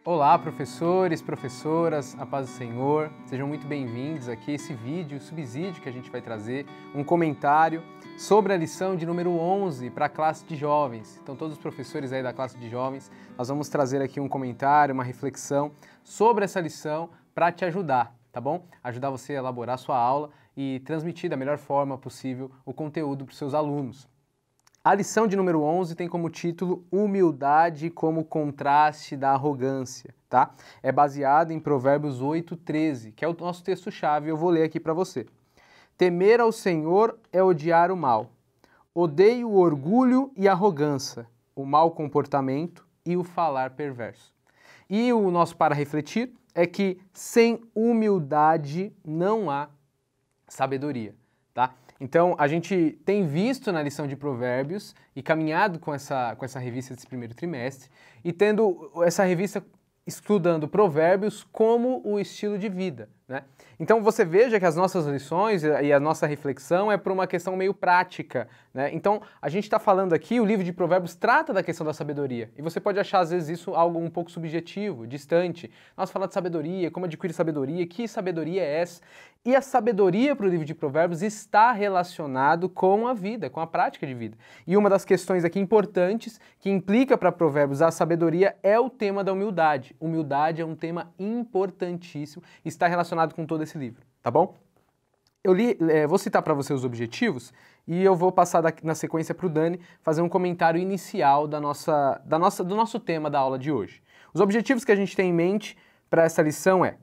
Olá, professores, professoras, a paz do Senhor, sejam muito bem-vindos aqui a esse vídeo, subsídio que a gente vai trazer, um comentário sobre a lição de número 11 para a classe de jovens. Então, todos os professores aí da classe de jovens, nós vamos trazer aqui um comentário, uma reflexão sobre essa lição para te ajudar, tá bom? Ajudar você a elaborar a sua aula e transmitir da melhor forma possível o conteúdo para os seus alunos. A lição de número 11 tem como título Humildade como contraste da arrogância, tá? É baseada em Provérbios 8:13, que é o nosso texto-chave, eu vou ler aqui para você. Temer ao Senhor é odiar o mal. Odeio o orgulho e a arrogância, o mau comportamento e o falar perverso. E o nosso para refletir é que sem humildade não há sabedoria, tá? Então, a gente tem visto na lição de Provérbios e caminhado com essa revista desse primeiro trimestre e tendo essa revista estudando Provérbios como o estilo de vida, né? Então, você veja que as nossas lições e a nossa reflexão é por uma questão meio prática, né? Então, a gente está falando aqui, o livro de Provérbios trata da questão da sabedoria e você pode achar, às vezes, isso algo um pouco subjetivo, distante. Nós falamos de sabedoria, como adquirir sabedoria, que sabedoria é essa? E a sabedoria para o livro de Provérbios está relacionado com a vida, com a prática de vida. E uma das questões aqui importantes que implica para Provérbios a sabedoria é o tema da humildade. Humildade é um tema importantíssimo e está relacionado com todo esse livro, tá bom? Vou citar para você os objetivos e eu vou passar na sequência para o Dani fazer um comentário inicial do nosso tema da aula de hoje. Os objetivos que a gente tem em mente para essa lição é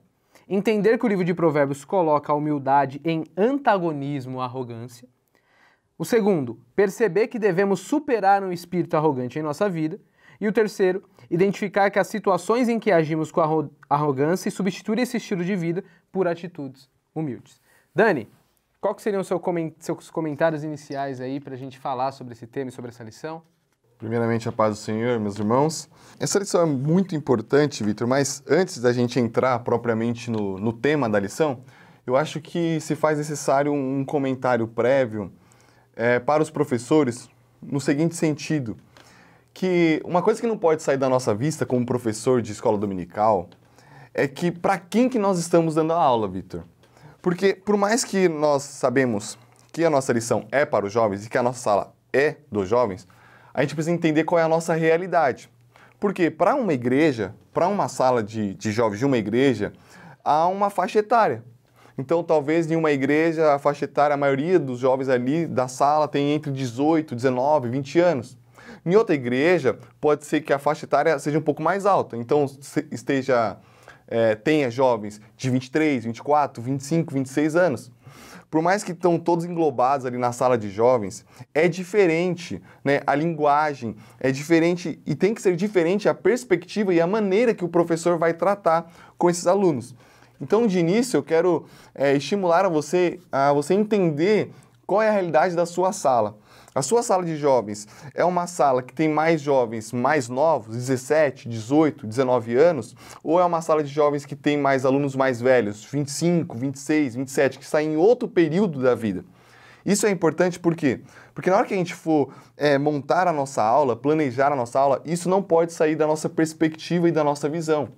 entender que o livro de Provérbios coloca a humildade em antagonismo à arrogância. O segundo, perceber que devemos superar um espírito arrogante em nossa vida. E o terceiro, identificar que as situações em que agimos com arrogância e substituir esse estilo de vida por atitudes humildes. Dani, qual que seriam os seus comentários iniciais aí para a gente falar sobre esse tema e sobre essa lição? Primeiramente, a paz do Senhor, meus irmãos. Essa lição é muito importante, Vitor, mas antes da gente entrar propriamente no tema da lição, eu acho que se faz necessário um comentário prévio para os professores, no seguinte sentido, que uma coisa que não pode sair da nossa vista como professor de escola dominical é que para quem que nós estamos dando a aula, Vitor? Porque por mais que nós sabemos que a nossa lição é para os jovens e que a nossa sala é dos jovens, a gente precisa entender qual é a nossa realidade. Porque para uma igreja, para uma sala de jovens de uma igreja, há uma faixa etária. Então, talvez em uma igreja, a faixa etária, a maioria dos jovens ali da sala tem entre 18, 19, 20 anos. Em outra igreja, pode ser que a faixa etária seja um pouco mais alta. Então, tenha jovens de 23, 24, 25, 26 anos. Por mais que estão todos englobados ali na sala de jovens, é diferente, né? A linguagem é diferente e tem que ser diferente a perspectiva e a maneira que o professor vai tratar com esses alunos. Então, de início, eu quero estimular a você entender qual é a realidade da sua sala. A sua sala de jovens é uma sala que tem mais jovens mais novos, 17, 18, 19 anos, ou é uma sala de jovens que tem mais alunos mais velhos, 25, 26, 27, que saem em outro período da vida? Isso é importante por quê? Porque na hora que a gente for montar a nossa aula, planejar a nossa aula, isso não pode sair da nossa perspectiva e da nossa visão.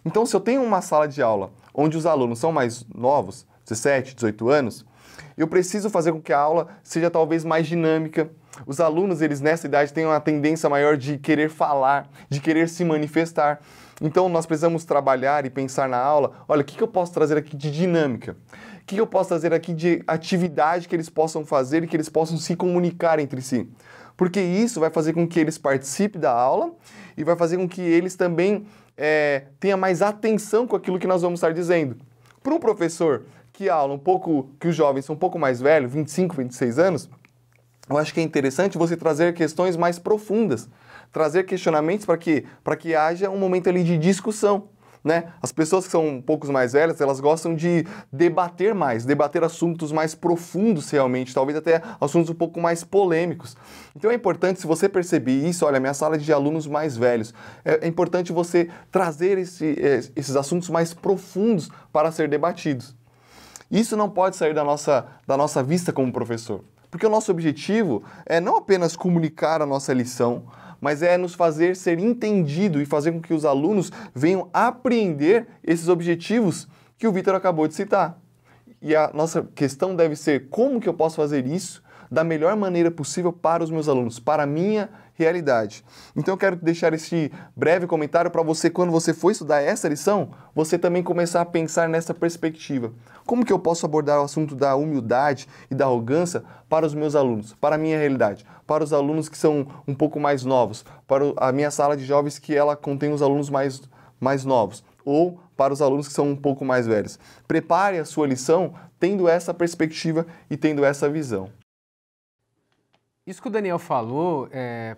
Então, se eu tenho uma sala de aula onde os alunos são mais novos, 17, 18 anos, eu preciso fazer com que a aula seja talvez mais dinâmica. Os alunos, eles nessa idade têm uma tendência maior de querer falar, de querer se manifestar. Então, nós precisamos trabalhar e pensar na aula, olha, o que eu posso trazer aqui de dinâmica? O que eu posso trazer aqui de atividade que eles possam fazer e que eles possam se comunicar entre si? Porque isso vai fazer com que eles participem da aula e vai fazer com que eles também tenham mais atenção com aquilo que nós vamos estar dizendo. Para um professor que os jovens são um pouco mais velhos, 25, 26 anos, eu acho que é interessante você trazer questões mais profundas, trazer questionamentos para que haja um momento ali de discussão, né? As pessoas que são um pouco mais velhas, elas gostam de debater mais, debater assuntos mais profundos realmente, talvez até assuntos um pouco mais polêmicos. Então é importante, se você perceber isso, olha, minha sala de alunos mais velhos, é importante você trazer esses assuntos mais profundos para ser debatidos. Isso não pode sair da nossa vista como professor, porque o nosso objetivo é não apenas comunicar a nossa lição, mas é nos fazer ser entendido e fazer com que os alunos venham apreender esses objetivos que o Vitor acabou de citar. E a nossa questão deve ser como que eu posso fazer isso da melhor maneira possível para os meus alunos, para a minha realidade. Então eu quero deixar esse breve comentário para você, quando você for estudar essa lição, você também começar a pensar nessa perspectiva. Como que eu posso abordar o assunto da humildade e da arrogância para os meus alunos, para a minha realidade, para os alunos que são um pouco mais novos, para a minha sala de jovens que ela contém os alunos mais novos, ou para os alunos que são um pouco mais velhos. Prepare a sua lição tendo essa perspectiva e tendo essa visão. Isso que o Daniel falou,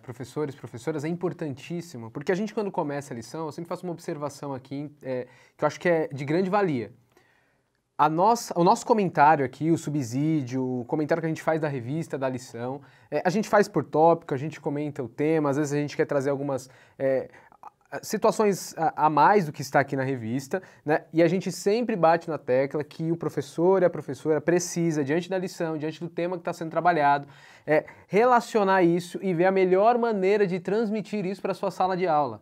professores, professoras, é importantíssimo, porque a gente, quando começa a lição, eu sempre faço uma observação aqui que eu acho que é de grande valia. O nosso comentário aqui, o subsídio, o comentário que a gente faz da revista, da lição, a gente faz por tópico, a gente comenta o tema, às vezes a gente quer trazer algumas situações a mais do que está aqui na revista, né? E a gente sempre bate na tecla que o professor e a professora precisa, diante da lição, diante do tema que está sendo trabalhado, relacionar isso e ver a melhor maneira de transmitir isso para a sua sala de aula.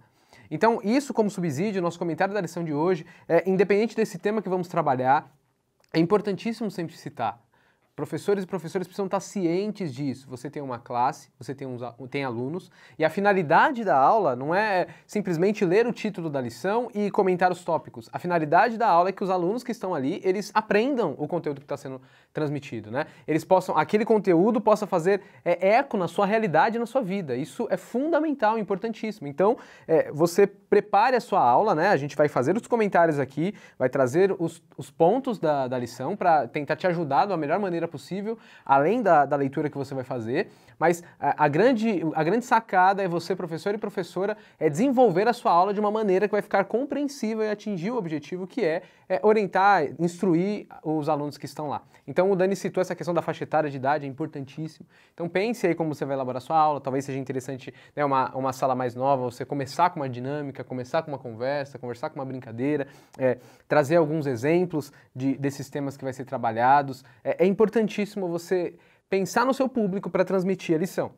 Então, isso como subsídio, nosso comentário da lição de hoje, independente desse tema que vamos trabalhar, é importantíssimo sempre citar. Professores e professoras precisam estar cientes disso. Você tem uma classe, você tem alunos, e a finalidade da aula não é simplesmente ler o título da lição e comentar os tópicos. A finalidade da aula é que os alunos que estão ali, eles aprendam o conteúdo que está sendo transmitido, né? Aquele conteúdo possa fazer eco na sua realidade e na sua vida. Isso é fundamental, importantíssimo. Então, você prepare a sua aula, né? A gente vai fazer os comentários aqui, vai trazer os pontos da lição para tentar te ajudar da melhor maneira possível, além da leitura que você vai fazer, mas a grande sacada é você, professor e professora, desenvolver a sua aula de uma maneira que vai ficar compreensível e atingir o objetivo que é orientar, instruir os alunos que estão lá. Então o Dani citou essa questão da faixa etária de idade, é importantíssimo. Então pense aí como você vai elaborar a sua aula, talvez seja interessante, né, uma sala mais nova, você começar com uma dinâmica, começar com uma conversa, conversar com uma brincadeira, trazer alguns exemplos desses temas que vai ser trabalhados. É importantíssimo você pensar no seu público para transmitir a lição,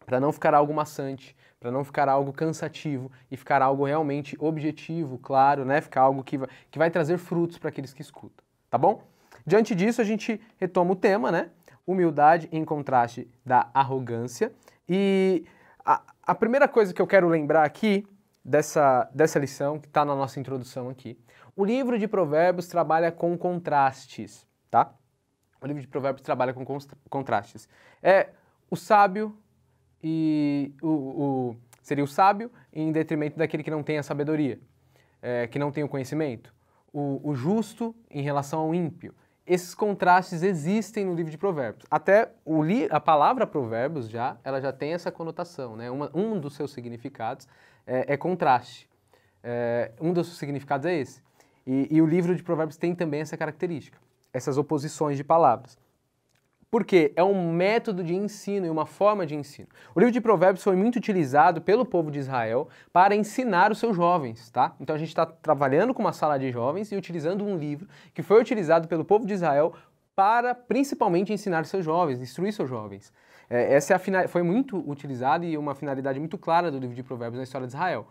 para não ficar algo maçante, para não ficar algo cansativo e ficar algo realmente objetivo, claro, né? Ficar algo que vai trazer frutos para aqueles que escutam, tá bom? Diante disso, a gente retoma o tema, né? Humildade em contraste da arrogância. E a primeira coisa que eu quero lembrar aqui dessa lição, que está na nossa introdução aqui, o livro de Provérbios trabalha com contrastes, tá? O livro de Provérbios trabalha com contrastes. O sábio e seria o sábio em detrimento daquele que não tem a sabedoria, que não tem o conhecimento. O justo em relação ao ímpio. Esses contrastes existem no livro de Provérbios. Até a palavra Provérbios ela já tem essa conotação, né? Um dos seus significados é contraste. Um dos seus significados é esse. E o livro de Provérbios tem também essa característica, essas oposições de palavras. Porque é um método de ensino e uma forma de ensino. O livro de Provérbios foi muito utilizado pelo povo de Israel para ensinar os seus jovens, tá? Então a gente está trabalhando com uma sala de jovens e utilizando um livro que foi utilizado pelo povo de Israel para principalmente ensinar seus jovens, instruir seus jovens. Essa foi muito utilizada e uma finalidade muito clara do livro de Provérbios na história de Israel.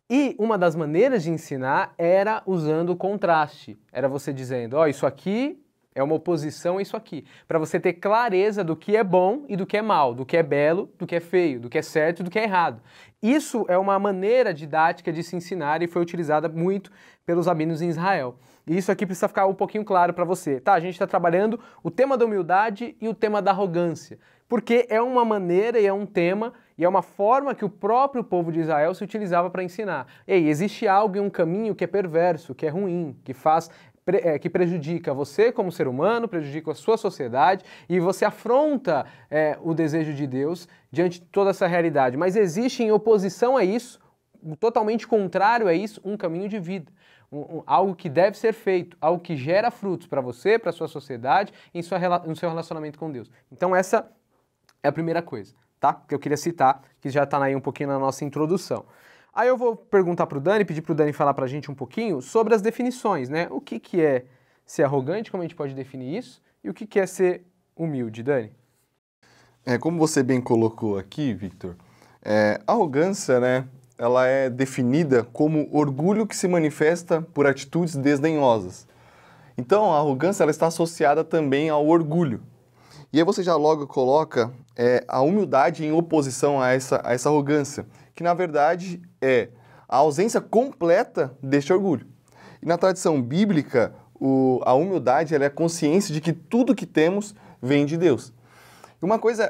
E uma das maneiras de ensinar era usando o contraste. Era você dizendo, isso aqui é uma oposição a isso aqui, para você ter clareza do que é bom e do que é mal, do que é belo, do que é feio, do que é certo e do que é errado. Isso é uma maneira didática de se ensinar e foi utilizada muito pelos rabinos em Israel. E isso aqui precisa ficar um pouquinho claro para você. Tá, a gente está trabalhando o tema da humildade e o tema da arrogância, porque é uma maneira e é um tema e é uma forma que o próprio povo de Israel se utilizava para ensinar. Existe algo e um caminho que é perverso, que é ruim, que prejudica você como ser humano, prejudica a sua sociedade e você afronta o desejo de Deus diante de toda essa realidade. Mas existe em oposição a isso, totalmente contrário a isso, um caminho de vida. Algo que deve ser feito, algo que gera frutos para você, para a sua sociedade e no seu relacionamento com Deus. Então essa é a primeira coisa, tá? Que eu queria citar, que já está aí um pouquinho na nossa introdução. Aí eu vou perguntar para o Dani, pedir para o Dani falar para a gente um pouquinho sobre as definições, né? O que é ser arrogante, como a gente pode definir isso, e o que é ser humilde, Dani? Como você bem colocou aqui, Victor, Arrogância, né? Ela é definida como orgulho que se manifesta por atitudes desdenhosas. Então, a arrogância ela está associada também ao orgulho. E aí você já logo coloca a humildade em oposição a essa arrogância, que na verdade é a ausência completa deste orgulho. E na tradição bíblica, a humildade ela é a consciência de que tudo que temos vem de Deus. E uma coisa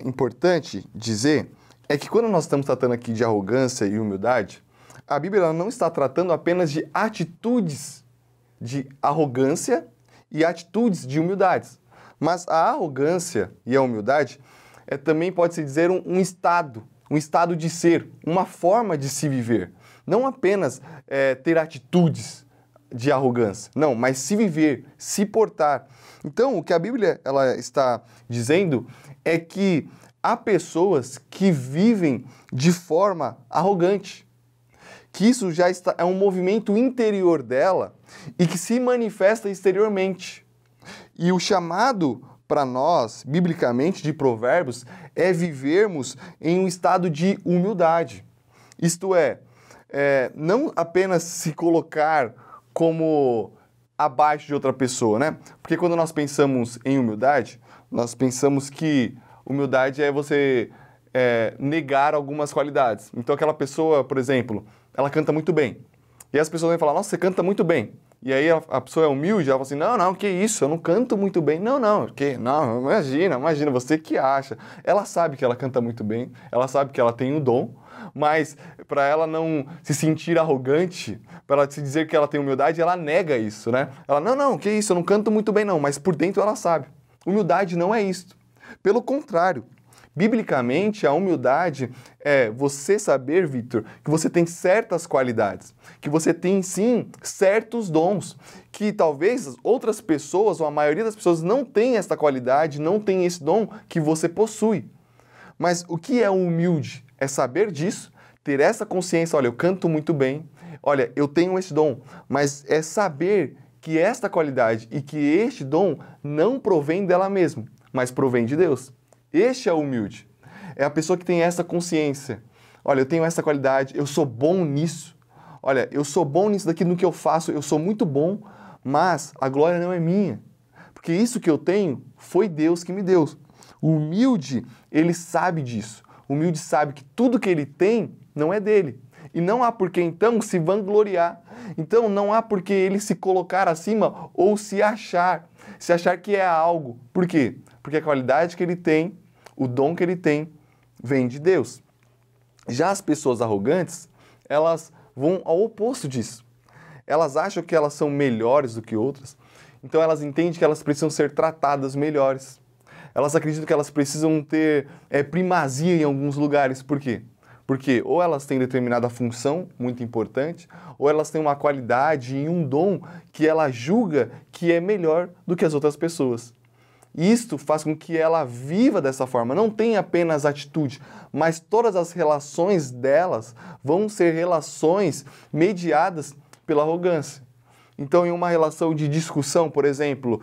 importante dizer é que quando nós estamos tratando aqui de arrogância e humildade, a Bíblia ela não está tratando apenas de atitudes de arrogância e atitudes de humildades. Mas a arrogância e a humildade também pode-se dizer um estado de ser, uma forma de se viver. Não apenas ter atitudes de arrogância, não, mas se viver, se portar. Então, o que a Bíblia ela está dizendo é que há pessoas que vivem de forma arrogante, que isso já é um movimento interior dela e que se manifesta exteriormente. E o chamado para nós, biblicamente, de Provérbios, é vivermos em um estado de humildade. Isto é, não apenas se colocar como abaixo de outra pessoa, né? Porque quando nós pensamos em humildade, nós pensamos que humildade é você negar algumas qualidades. Então aquela pessoa, por exemplo, ela canta muito bem. E as pessoas vão falar, nossa, você canta muito bem. E aí a pessoa é humilde, ela fala assim, não, que isso, eu não canto muito bem. Não, imagina, você que acha. Ela sabe que ela canta muito bem, ela sabe que ela tem um dom, mas para ela não se sentir arrogante, para ela se dizer que ela tem humildade, ela nega isso, né? Ela, não, que isso, eu não canto muito bem não, mas por dentro ela sabe. Humildade não é isso. Pelo contrário, biblicamente, a humildade é você saber, Victor, que você tem certas qualidades, que você tem, sim, certos dons, que talvez outras pessoas, ou a maioria das pessoas, não tem essa qualidade, não tem esse dom que você possui. Mas o que é humilde? É saber disso, ter essa consciência, olha, eu canto muito bem, olha, eu tenho esse dom, mas é saber que esta qualidade e que este dom não provém dela mesma, mas provém de Deus. Este é o humilde. É a pessoa que tem essa consciência. Olha, eu tenho essa qualidade, eu sou bom nisso. Olha, eu sou bom nisso daqui, no que eu faço, eu sou muito bom, mas a glória não é minha. Porque isso que eu tenho foi Deus que me deu. O humilde, ele sabe disso. O humilde sabe que tudo que ele tem não é dele. E não há por que, então, se vangloriar. Então, não há por que ele se colocar acima ou se achar que é algo. Por quê? Porque a qualidade que ele tem, o dom que ele tem, vem de Deus. Já as pessoas arrogantes, elas vão ao oposto disso. Elas acham que elas são melhores do que outras, então elas entendem que elas precisam ser tratadas melhores. Elas acreditam que elas precisam ter primazia em alguns lugares. Por quê? Porque ou elas têm determinada função muito importante, ou elas têm uma qualidade e um dom que ela julga que é melhor do que as outras pessoas. Isto faz com que ela viva dessa forma, não tem apenas atitude, mas todas as relações delas vão ser relações mediadas pela arrogância. Então, em uma relação de discussão, por exemplo,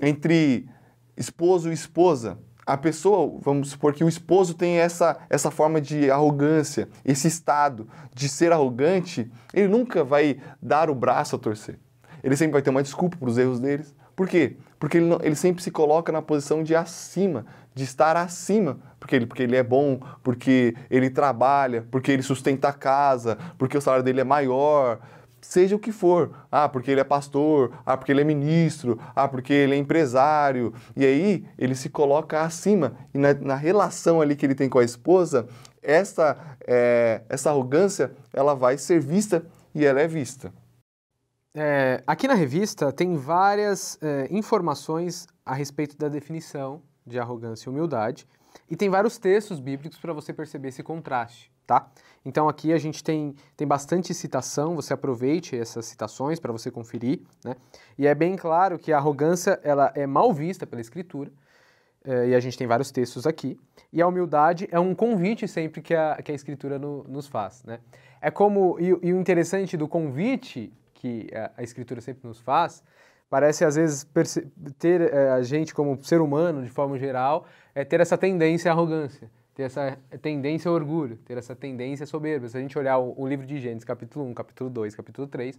entre esposo e esposa, a pessoa, vamos supor que o esposo tem essa forma de arrogância, esse estado de ser arrogante, ele nunca vai dar o braço a torcer. Ele sempre vai ter uma desculpa para os erros deles. Por quê? Porque ele sempre se coloca na posição de acima, de estar acima. Porque ele é bom, porque ele trabalha, porque ele sustenta a casa, porque o salário dele é maior, seja o que for. Porque ele é pastor, porque ele é ministro, porque ele é empresário. E aí ele se coloca acima. E na relação ali que ele tem com a esposa, essa arrogância ela vai ser vista e ela é vista. Aqui na revista tem várias informações a respeito da definição de arrogância e humildade e tem vários textos bíblicos para você perceber esse contraste, tá? Então aqui a gente tem bastante citação, você aproveite essas citações para você conferir, né? E é bem claro que a arrogância ela é mal vista pela Escritura, e a gente tem vários textos aqui, e a humildade é um convite sempre que a Escritura nos faz, né? E o interessante do convite que a Escritura sempre nos faz, parece às vezes ter a gente como ser humano, de forma geral, ter essa tendência à arrogância, ter essa tendência ao orgulho, ter essa tendência soberba. Se a gente olhar o livro de Gênesis, capítulo 1, capítulo 2, capítulo 3,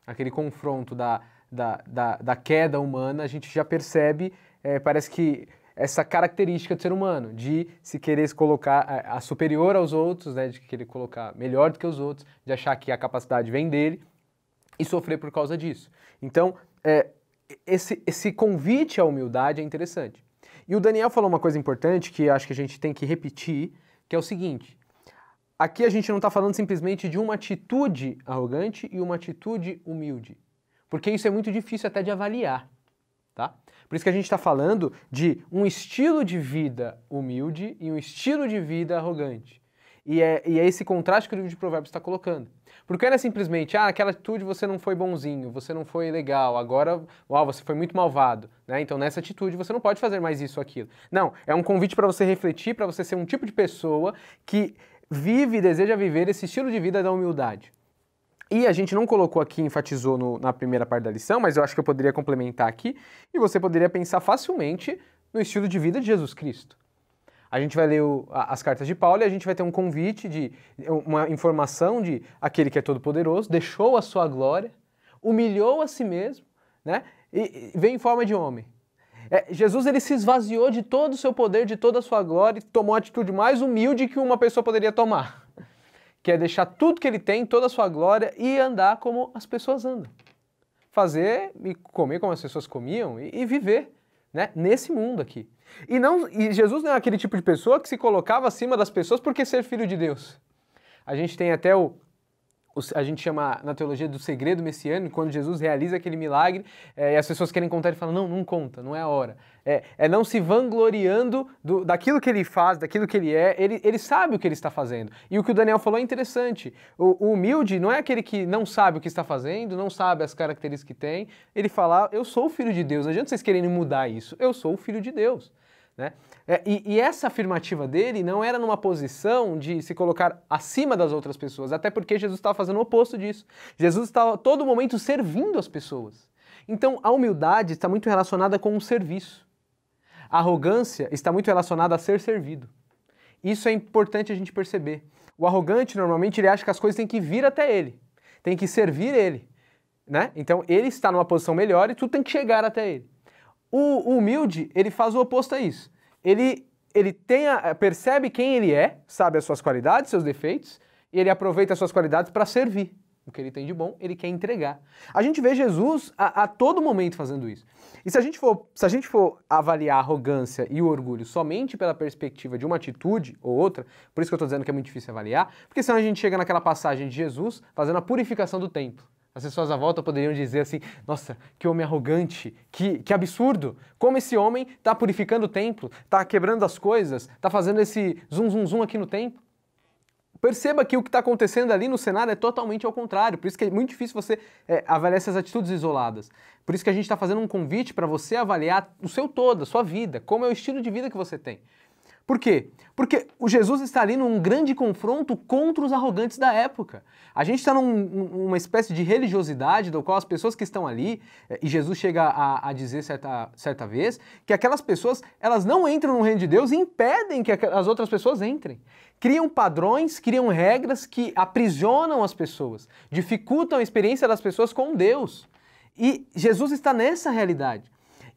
aquele confronto da queda humana, a gente já percebe, parece que essa característica do ser humano, de se querer se colocar a superior aos outros, né, de querer colocar melhor do que os outros, de achar que a capacidade vem dele e sofrer por causa disso. Então, esse convite à humildade é interessante. E o Daniel falou uma coisa importante que acho que a gente tem que repetir, que é o seguinte: aqui a gente não está falando simplesmente de uma atitude arrogante e uma atitude humilde, porque isso é muito difícil até de avaliar, tá? Por isso que a gente está falando de um estilo de vida humilde e um estilo de vida arrogante. E é esse contraste que o livro de Provérbios está colocando. Porque não é simplesmente, aquela atitude você não foi bonzinho, você não foi legal, agora, você foi muito malvado, né? Então nessa atitude você não pode fazer mais isso ou aquilo. Não, é um convite para você refletir, para você ser um tipo de pessoa que vive e deseja viver esse estilo de vida da humildade. E a gente não colocou aqui, enfatizou na primeira parte da lição, mas eu acho que eu poderia complementar aqui, e você poderia pensar facilmente no estilo de vida de Jesus Cristo. A gente vai ler as cartas de Paulo e a gente vai ter um convite, uma informação de aquele que é todo-poderoso, deixou a sua glória, humilhou a si mesmo, né, e veio em forma de homem. Jesus ele se esvaziou de todo o seu poder, de toda a sua glória, e tomou a atitude mais humilde que uma pessoa poderia tomar, que é deixar tudo que ele tem, toda a sua glória, e andar como as pessoas andam. Fazer e comer como as pessoas comiam e viver, né, nesse mundo aqui. E Jesus não é aquele tipo de pessoa que se colocava acima das pessoas porque ser filho de Deus. A gente tem até a gente chama na teologia do segredo messiânico, quando Jesus realiza aquele milagre e as pessoas querem contar e falam, não conta, não é a hora. É não se vangloriando daquilo que ele faz, daquilo que ele é, ele sabe o que ele está fazendo. E o que o Daniel falou é interessante. O humilde não é aquele que não sabe o que está fazendo, não sabe as características que tem. Ele fala, eu sou o filho de Deus, não adianta vocês quererem mudar isso, eu sou o filho de Deus. Né? E essa afirmativa dele não era numa posição de se colocar acima das outras pessoas, até porque Jesus estava fazendo o oposto disso. Jesus estava a todo momento servindo as pessoas. Então a humildade está muito relacionada com o serviço. A arrogância está muito relacionada a ser servido. Isso é importante a gente perceber. O arrogante, normalmente, ele acha que as coisas têm que vir até ele, tem que servir ele. Né? Então ele está numa posição melhor e tudo tem que chegar até ele. O humilde, ele faz o oposto a isso. Ele percebe quem ele é, sabe as suas qualidades, seus defeitos, e ele aproveita as suas qualidades para servir. O que ele tem de bom, ele quer entregar. A gente vê Jesus a todo momento fazendo isso. E se a gente for avaliar a arrogância e o orgulho somente pela perspectiva de uma atitude ou outra, por isso que eu estou dizendo que é muito difícil avaliar, porque senão a gente chega naquela passagem de Jesus fazendo a purificação do templo. As pessoas à volta poderiam dizer assim, nossa, que homem arrogante, que absurdo, como esse homem está purificando o templo, está quebrando as coisas, está fazendo esse zum aqui no templo. Perceba que o que está acontecendo ali no cenário é totalmente ao contrário, por isso que é muito difícil você avaliar essas atitudes isoladas. Por isso que a gente está fazendo um convite para você avaliar o seu todo, a sua vida, como é o estilo de vida que você tem. Por quê? Porque o Jesus está ali num grande confronto contra os arrogantes da época. A gente está numa espécie de religiosidade do qual as pessoas que estão ali, e Jesus chega a dizer certa vez, que aquelas pessoas elas não entram no reino de Deus e impedem que as outras pessoas entrem. Criam padrões, criam regras que aprisionam as pessoas, dificultam a experiência das pessoas com Deus. E Jesus está nessa realidade.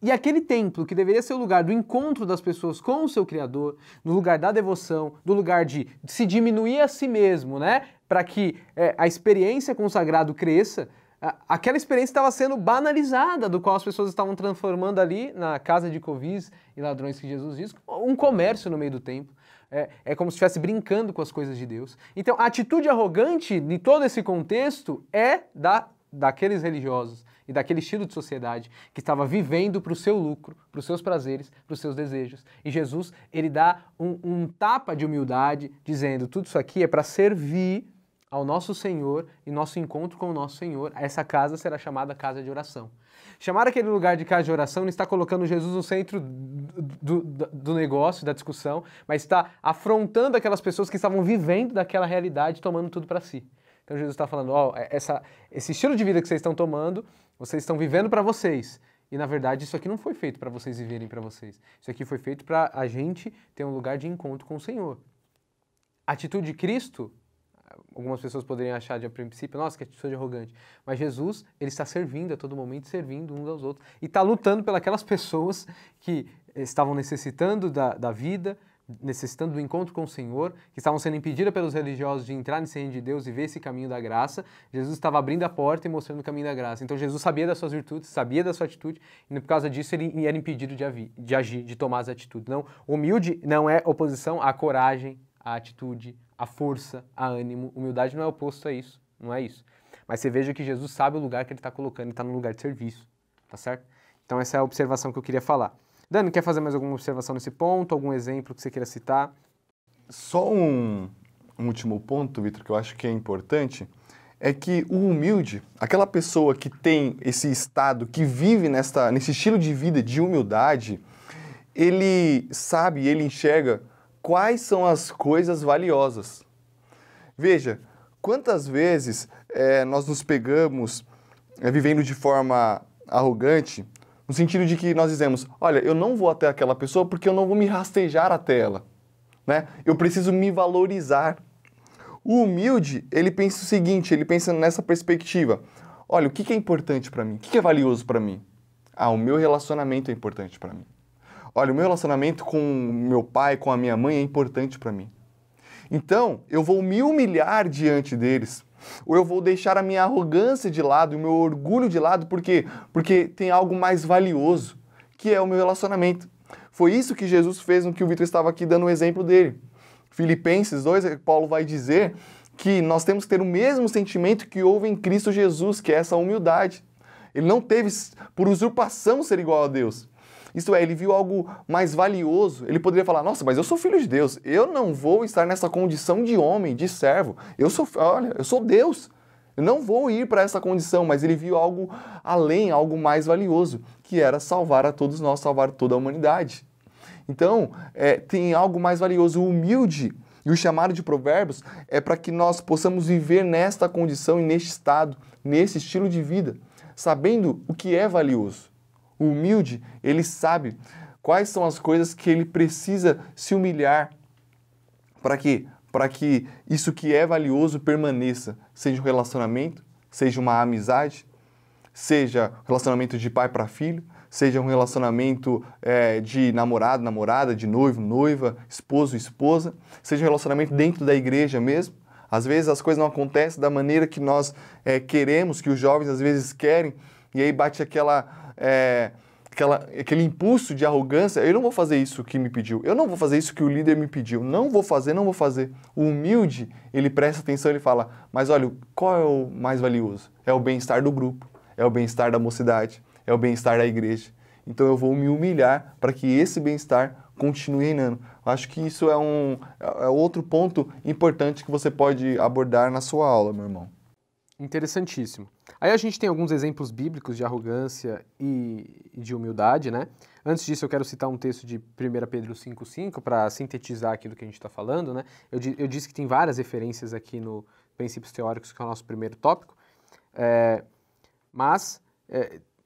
E aquele templo que deveria ser o lugar do encontro das pessoas com o seu Criador, no lugar da devoção, do lugar de se diminuir a si mesmo, né, para que a experiência com o sagrado cresça, aquela experiência estava sendo banalizada, do qual as pessoas estavam transformando ali, na casa de covis e ladrões que Jesus diz, um comércio no meio do templo. É como se estivesse brincando com as coisas de Deus. Então, a atitude arrogante de todo esse contexto é daqueles religiosos e daquele estilo de sociedade que estava vivendo para o seu lucro, para os seus prazeres, para os seus desejos. E Jesus, ele dá um tapa de humildade, dizendo, tudo isso aqui é para servir ao nosso Senhor e nosso encontro com o nosso Senhor. Essa casa será chamada casa de oração. Chamar aquele lugar de casa de oração não está colocando Jesus no centro do negócio, da discussão, mas está afrontando aquelas pessoas que estavam vivendo daquela realidade, tomando tudo para si. Então Jesus está falando, esse estilo de vida que vocês estão tomando, vocês estão vivendo para vocês. e na verdade isso aqui não foi feito para vocês viverem para vocês. Isso aqui foi feito para a gente ter um lugar de encontro com o Senhor. A atitude de Cristo, algumas pessoas poderiam achar de a princípio, nossa, que atitude arrogante. Mas Jesus, ele está servindo a todo momento, servindo uns aos outros. E está lutando pelas pessoas que estavam necessitando da vida, necessitando do encontro com o Senhor, que estavam sendo impedidas pelos religiosos de entrar nesse reino de Deus e ver esse caminho da graça. Jesus estava abrindo a porta e mostrando o caminho da graça. Então Jesus sabia das suas virtudes, sabia da sua atitude, e por causa disso ele era impedido de agir, de tomar as atitudes. Não, humilde não é oposição à coragem, à atitude, à força, a ânimo. Humildade não é oposto a isso, não é isso. Mas você veja que Jesus sabe o lugar que ele está colocando, ele está no lugar de serviço, tá certo? Então essa é a observação que eu queria falar. Dani, quer fazer mais alguma observação nesse ponto, algum exemplo que você queira citar? Só um último ponto, Vitor, que eu acho que é importante, é que o humilde, aquela pessoa que tem esse estado, que vive nesse estilo de vida de humildade, ele sabe, ele enxerga quais são as coisas valiosas. Veja, quantas vezes nós nos pegamos vivendo de forma arrogante, no sentido de que nós dizemos, olha, eu não vou até aquela pessoa porque eu não vou me rastejar até ela, né? Eu preciso me valorizar. O humilde, ele pensa o seguinte, ele pensa nessa perspectiva, olha, o que é importante para mim? O que é valioso para mim? Ah, o meu relacionamento é importante para mim. Olha, o meu relacionamento com meu pai, com a minha mãe é importante para mim. Então, eu vou me humilhar diante deles. Ou eu vou deixar a minha arrogância de lado, o meu orgulho de lado, por quê? Porque tem algo mais valioso, que é o meu relacionamento. Foi isso que Jesus fez no que o Vitor estava aqui dando o exemplo dele. Filipenses 2, Paulo vai dizer que nós temos que ter o mesmo sentimento que houve em Cristo Jesus, que é essa humildade. Ele não teve por usurpação ser igual a Deus. Isto é, ele viu algo mais valioso. Ele poderia falar, nossa, mas eu sou filho de Deus. Eu não vou estar nessa condição de homem, de servo. Eu sou Deus. Eu não vou ir para essa condição. Mas ele viu algo além, algo mais valioso, que era salvar a todos nós, salvar toda a humanidade. Então, tem algo mais valioso. O humilde e o chamado de Provérbios é para que nós possamos viver nesta condição e neste estado, nesse estilo de vida, sabendo o que é valioso. O humilde, ele sabe quais são as coisas que ele precisa se humilhar. Para quê? Para que isso que é valioso permaneça. Seja um relacionamento, seja uma amizade, seja um relacionamento de pai para filho, seja um relacionamento de namorado, namorada, de noivo, noiva, esposo, esposa, seja um relacionamento dentro da igreja mesmo. Às vezes as coisas não acontecem da maneira que nós queremos, que os jovens às vezes querem, e aí bate aquele impulso de arrogância, eu não vou fazer isso que me pediu, eu não vou fazer isso que o líder me pediu, não vou fazer. O humilde, ele presta atenção, ele fala, mas olha, qual é o mais valioso? É o bem-estar do grupo, é o bem-estar da mocidade, é o bem-estar da igreja. Então eu vou me humilhar para que esse bem-estar continue reinando. Acho que isso é outro ponto importante que você pode abordar na sua aula, meu irmão. Interessantíssimo. Aí a gente tem alguns exemplos bíblicos de arrogância e de humildade, né? Antes disso, eu quero citar um texto de 1 Pedro 5,5 para sintetizar aquilo que a gente está falando, né? Eu disse que tem várias referências aqui no Princípios Teóricos, que é o nosso primeiro tópico, mas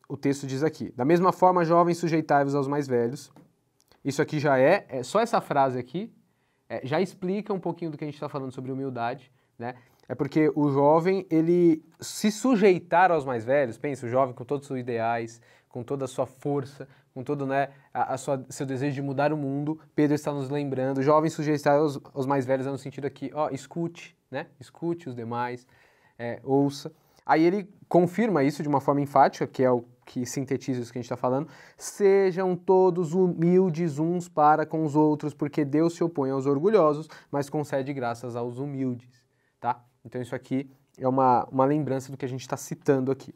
o texto diz aqui, da mesma forma, jovens, sujeitai-vos aos mais velhos. Isso aqui já só essa frase aqui já explica um pouquinho do que a gente está falando sobre humildade, né? É porque o jovem, ele se sujeitar aos mais velhos, pensa, o jovem com todos os seus ideais, com toda a sua força, com todo, né, seu desejo de mudar o mundo, Pedro está nos lembrando, jovem sujeitar aos mais velhos no sentido aqui, escute, né, escute os demais, ouça. Aí ele confirma isso de uma forma enfática, que é o que sintetiza isso que a gente está falando, sejam todos humildes uns para com os outros, porque Deus se opõe aos orgulhosos, mas concede graças aos humildes, tá? Então isso aqui é uma lembrança do que a gente está citando aqui.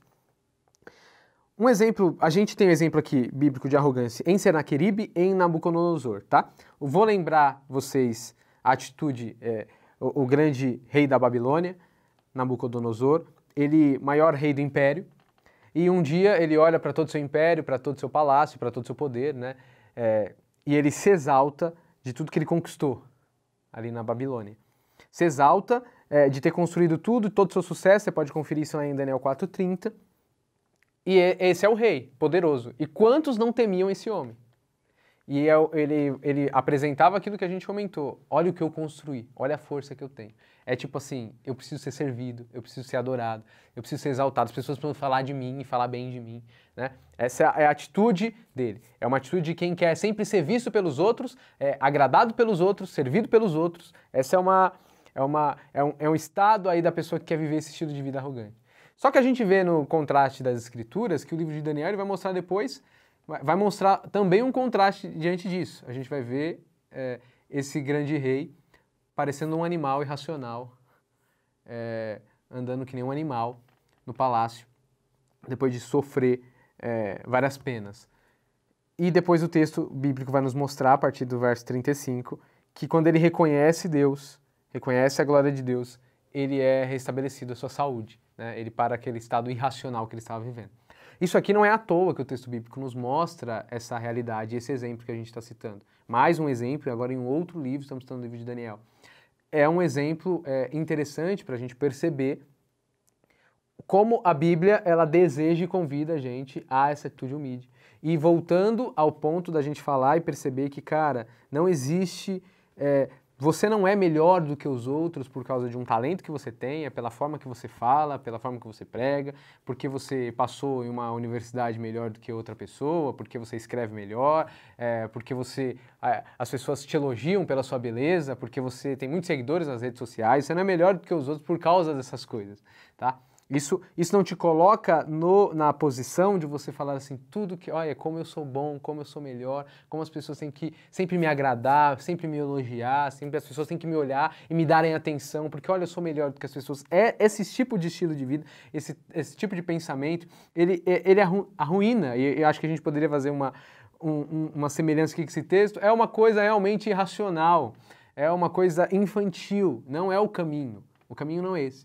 Um exemplo, a gente tem um exemplo aqui bíblico de arrogância em Senaqueribe e em Nabucodonosor, tá? Eu vou lembrar vocês a atitude, o grande rei da Babilônia, Nabucodonosor, ele maior rei do império, e um dia ele olha para todo o seu império, para todo o seu palácio, para todo o seu poder, né? E ele se exalta de tudo que ele conquistou ali na Babilônia. Se exalta de ter construído tudo, todo o seu sucesso, você pode conferir isso lá em Daniel 4:30, E esse é o rei, poderoso. E quantos não temiam esse homem? E ele apresentava aquilo que a gente comentou. Olha o que eu construí, olha a força que eu tenho. É tipo assim, eu preciso ser servido, eu preciso ser adorado, eu preciso ser exaltado, as pessoas precisam falar de mim e falar bem de mim, né? Essa é a atitude dele. É uma atitude de quem quer sempre ser visto pelos outros, agradado pelos outros, servido pelos outros. Essa é um estado aí da pessoa que quer viver esse estilo de vida arrogante. Só que a gente vê no contraste das escrituras que o livro de Daniel ele vai mostrar depois, vai mostrar também um contraste diante disso. A gente vai ver esse grande rei parecendo um animal irracional, andando que nem um animal no palácio, depois de sofrer várias penas. E depois o texto bíblico vai nos mostrar, a partir do verso 35, que quando ele reconhece Deus, reconhece a glória de Deus, ele é restabelecido a sua saúde, né? Ele para aquele estado irracional que ele estava vivendo. Isso aqui não é à toa que o texto bíblico nos mostra essa realidade, esse exemplo que a gente está citando. Mais um exemplo, agora em um outro livro, estamos citando o livro de Daniel. É um exemplo interessante para a gente perceber como a Bíblia ela deseja e convida a gente a essa atitude humilde. E voltando ao ponto da gente falar e perceber que, cara, não existe... você não é melhor do que os outros por causa de um talento que você tenha, pela forma que você fala, pela forma que você prega, porque você passou em uma universidade melhor do que outra pessoa, porque você escreve melhor, porque as pessoas te elogiam pela sua beleza, porque você tem muitos seguidores nas redes sociais, você não é melhor do que os outros por causa dessas coisas, tá? Isso não te coloca na posição de você falar assim, tudo que, olha, como eu sou bom, como eu sou melhor, como as pessoas têm que sempre me agradar, sempre me elogiar, sempre as pessoas têm que me olhar e me darem atenção, porque, olha, eu sou melhor do que as pessoas. Esse tipo de estilo de vida, esse tipo de pensamento, ele arruína, e eu acho que a gente poderia fazer uma semelhança aqui com esse texto, é uma coisa realmente irracional, é uma coisa infantil, não é o caminho não é esse.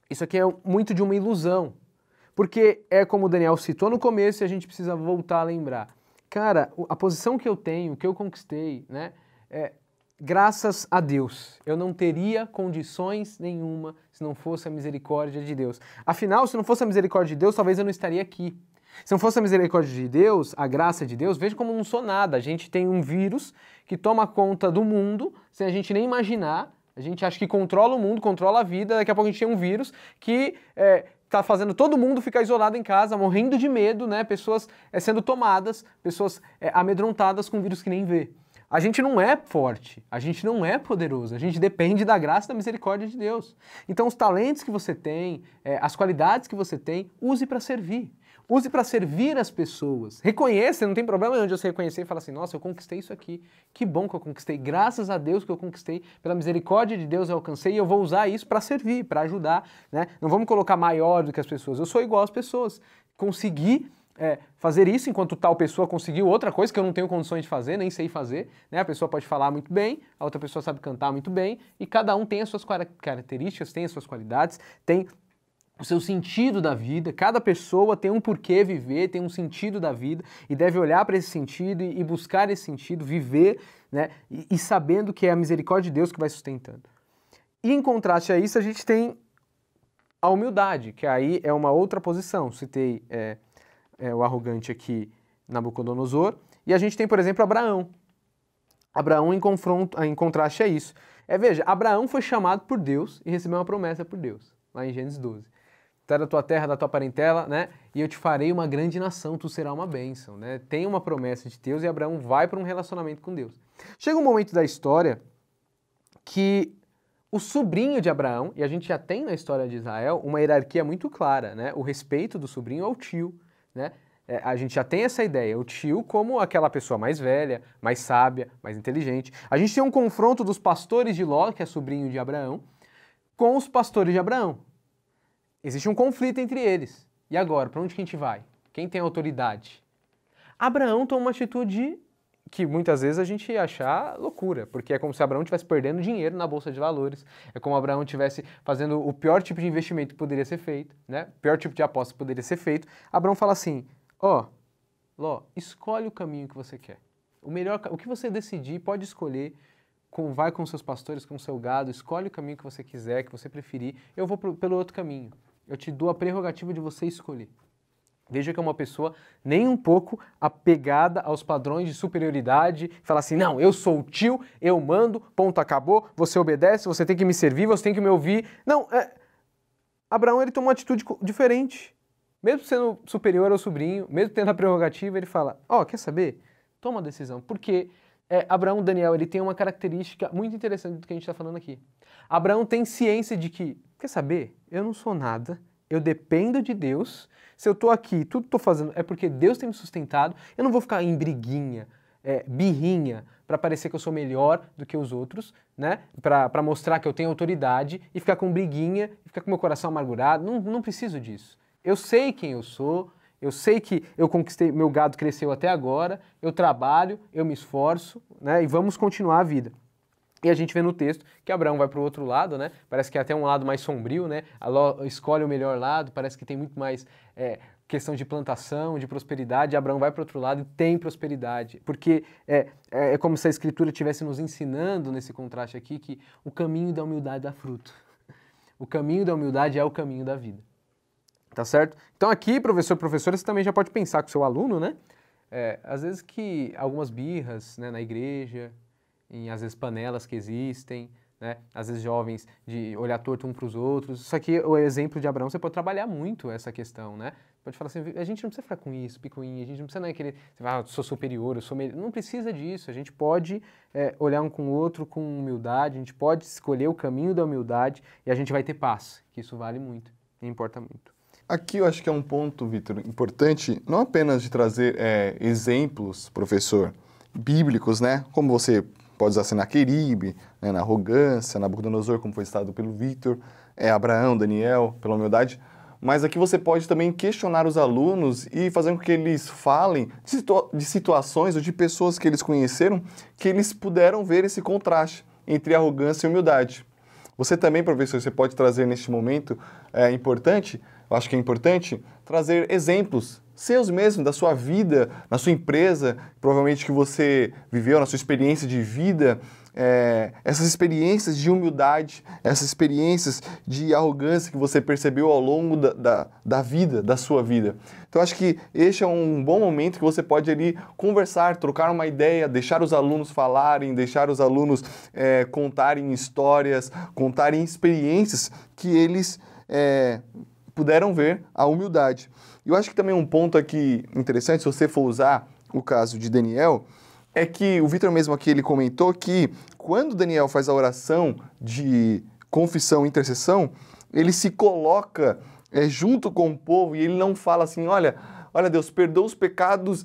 Isso aqui é muito de uma ilusão, porque é como o Daniel citou no começo e a gente precisa voltar a lembrar. Cara, a posição que eu tenho, o que eu conquistei, né, graças a Deus. Eu não teria condições nenhuma se não fosse a misericórdia de Deus. Afinal, se não fosse a misericórdia de Deus, talvez eu não estaria aqui. Se não fosse a misericórdia de Deus, a graça de Deus, veja como não sou nada. A gente tem um vírus que toma conta do mundo sem a gente nem imaginar. A gente acha que controla o mundo, controla a vida, daqui a pouco a gente tem um vírus que está fazendo todo mundo ficar isolado em casa, morrendo de medo, né? Pessoas sendo tomadas, pessoas amedrontadas com um vírus que nem vê. A gente não é forte, a gente não é poderoso, a gente depende da graça e da misericórdia de Deus. Então os talentos que você tem, as qualidades que você tem, use para servir. Use para servir as pessoas. Reconheça, não tem problema onde você reconhecer e falar assim, nossa, eu conquistei isso aqui. Que bom que eu conquistei. Graças a Deus que eu conquistei. Pela misericórdia de Deus eu alcancei e eu vou usar isso para servir, para ajudar, né? Não vamos colocar maior do que as pessoas. Eu sou igual às pessoas. Consegui fazer isso enquanto tal pessoa conseguiu outra coisa que eu não tenho condições de fazer, nem sei fazer, né? A pessoa pode falar muito bem, a outra pessoa sabe cantar muito bem e cada um tem as suas características, tem as suas qualidades, tem o seu sentido da vida, cada pessoa tem um porquê viver, tem um sentido da vida e deve olhar para esse sentido e buscar esse sentido, viver, né? E sabendo que é a misericórdia de Deus que vai sustentando. E em contraste a isso, a gente tem a humildade, que aí é uma outra posição. Citei o arrogante aqui, Nabucodonosor, e a gente tem, por exemplo, Abraão. Abraão em contraste a isso. Veja, Abraão foi chamado por Deus e recebeu uma promessa por Deus, lá em Gênesis 12. Tu é da tua terra, da tua parentela, né? E eu te farei uma grande nação, tu será uma bênção, né? Tem uma promessa de Deus e Abraão vai para um relacionamento com Deus. Chega um momento da história que o sobrinho de Abraão, e a gente já tem na história de Israel uma hierarquia muito clara, né? O respeito do sobrinho ao tio, né? A gente já tem essa ideia, o tio como aquela pessoa mais velha, mais sábia, mais inteligente. A gente tem um confronto dos pastores de Ló, que é sobrinho de Abraão, com os pastores de Abraão. Existe um conflito entre eles. E agora, para onde que a gente vai? Quem tem autoridade? Abraão toma uma atitude que muitas vezes a gente ia achar loucura, porque é como se Abraão estivesse perdendo dinheiro na Bolsa de Valores, é como Abraão estivesse fazendo o pior tipo de investimento que poderia ser feito, né? O pior tipo de aposta que poderia ser feito. Abraão fala assim, Ló, escolhe o caminho que você quer. O que você decidir, pode escolher, vai com seus pastores, com o seu gado, escolhe o caminho que você quiser, que você preferir, eu vou pelo outro caminho. eu te dou a prerrogativa de você escolher. Veja que é uma pessoa nem um pouco apegada aos padrões de superioridade, fala assim, não, eu sou o tio, eu mando, ponto, acabou, você obedece, você tem que me servir, você tem que me ouvir. Não, Abraão ele toma uma atitude diferente. Mesmo sendo superior ao sobrinho, mesmo tendo a prerrogativa, ele fala, quer saber? Toma a decisão. Porque Abraão, Daniel, ele tem uma característica muito interessante do que a gente está falando aqui. Abraão tem ciência de que, quer saber? Eu não sou nada, eu dependo de Deus. Se eu estou aqui, tudo que estou fazendo é porque Deus tem me sustentado. Eu não vou ficar em briguinha, birrinha, para parecer que eu sou melhor do que os outros, né? Para mostrar que eu tenho autoridade e ficar com briguinha e ficar com meu coração amargurado. Não preciso disso. Eu sei quem eu sou, eu sei que eu conquistei, meu gado cresceu até agora, eu trabalho, eu me esforço, né? E vamos continuar a vida. E a gente vê no texto que Abraão vai para o outro lado, né? Parece que é até um lado mais sombrio, né? Escolhe o melhor lado, parece que tem muito mais questão de plantação, de prosperidade. Abraão vai para o outro lado e tem prosperidade. Porque é como se a Escritura estivesse nos ensinando, nesse contraste aqui, que o caminho da humildade dá fruto. O caminho da humildade é o caminho da vida. Tá certo? Então aqui, professora, você também já pode pensar com o seu aluno, né? Às vezes que algumas birras, né, na igreja, às vezes panelas que existem, né? Às vezes jovens de olhar torto um para os outros. Isso aqui, o exemplo de Abraão, você pode trabalhar muito essa questão, né? Pode falar assim, a gente não precisa ficar com isso, picuinha, a gente não precisa querer, eu sou superior, eu sou melhor. Não precisa disso, a gente pode olhar um com o outro com humildade, a gente pode escolher o caminho da humildade e a gente vai ter paz, que isso vale muito e importa muito. Aqui eu acho que é um ponto, Vitor, importante, não apenas de trazer exemplos, professor, bíblicos, né? Como você pode usar Senaqueribe, né? Na arrogância, Nabucodonosor, como foi citado pelo Vitor, Abraão, Daniel, pela humildade, mas aqui você pode também questionar os alunos e fazer com que eles falem de situações ou de pessoas que eles conheceram que eles puderam ver esse contraste entre arrogância e humildade. Você também, professor, você pode trazer neste momento importante, eu acho que é importante, trazer exemplos seus mesmos, da sua vida, na sua empresa, provavelmente que você viveu, na sua experiência de vida, essas experiências de humildade, essas experiências de arrogância que você percebeu ao longo da vida, da sua vida. Então, acho que este é um bom momento que você pode ali conversar, trocar uma ideia, deixar os alunos falarem, deixar os alunos contarem histórias, contarem experiências que eles puderam ver a humildade. Eu acho que também um ponto aqui interessante, se você for usar o caso de Daniel, é que o Vitor mesmo aqui ele comentou que quando Daniel faz a oração de confissão e intercessão, ele se coloca junto com o povo e ele não fala assim, olha Deus, perdoa os pecados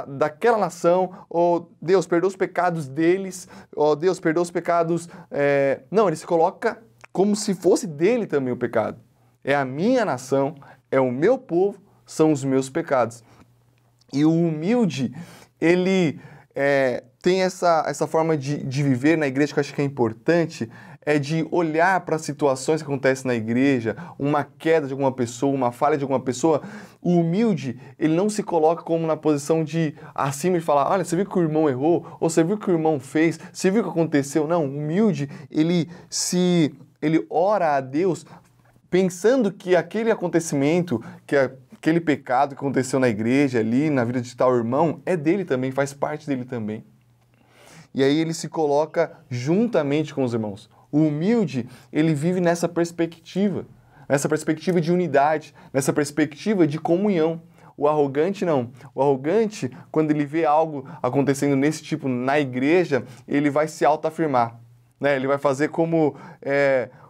daquela nação, ou Deus, perdoa os pecados deles, ou Deus, perdoa os pecados... Não, ele se coloca como se fosse dele também o pecado. É a minha nação, é o meu povo, são os meus pecados. E o humilde, ele tem essa forma de viver na igreja que eu acho que é importante, é de olhar para as situações que acontecem na igreja, uma queda de alguma pessoa, uma falha de alguma pessoa. O humilde, ele não se coloca como na posição de acima de falar, olha, você viu que o irmão errou? Ou você viu que o irmão fez? Você viu o que aconteceu? Não, o humilde, ele ora a Deus pensando que aquele acontecimento, que aquele pecado que aconteceu na igreja ali, na vida de tal irmão, é dele também, faz parte dele também. E aí ele se coloca juntamente com os irmãos. O humilde, ele vive nessa perspectiva de unidade, nessa perspectiva de comunhão. O arrogante não. O arrogante, quando ele vê algo acontecendo nesse tipo na igreja, ele vai se autoafirmar, né? Ele vai fazer como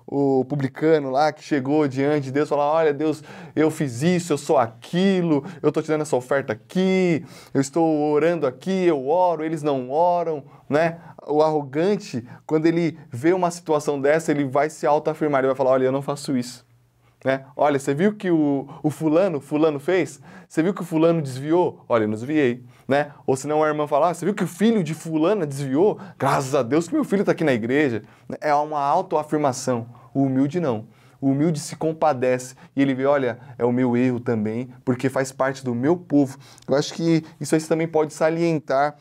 o publicano lá que chegou diante de Deus, falar, olha Deus, eu fiz isso, eu sou aquilo, eu estou te dando essa oferta aqui, eu estou orando aqui, eu oro, eles não oram, né? O arrogante, quando ele vê uma situação dessa, ele vai se autoafirmar, ele vai falar, olha, eu não faço isso. Né? Olha, você viu que o fulano fez? Você viu que o fulano desviou? Olha, eu não desviei. Né? Ou senão a irmã fala, você viu que o filho de fulana desviou? Graças a Deus que meu filho está aqui na igreja. É uma autoafirmação. O humilde não. O humilde se compadece e ele vê, olha, é o meu erro também, porque faz parte do meu povo. Eu acho que isso aí você também pode salientar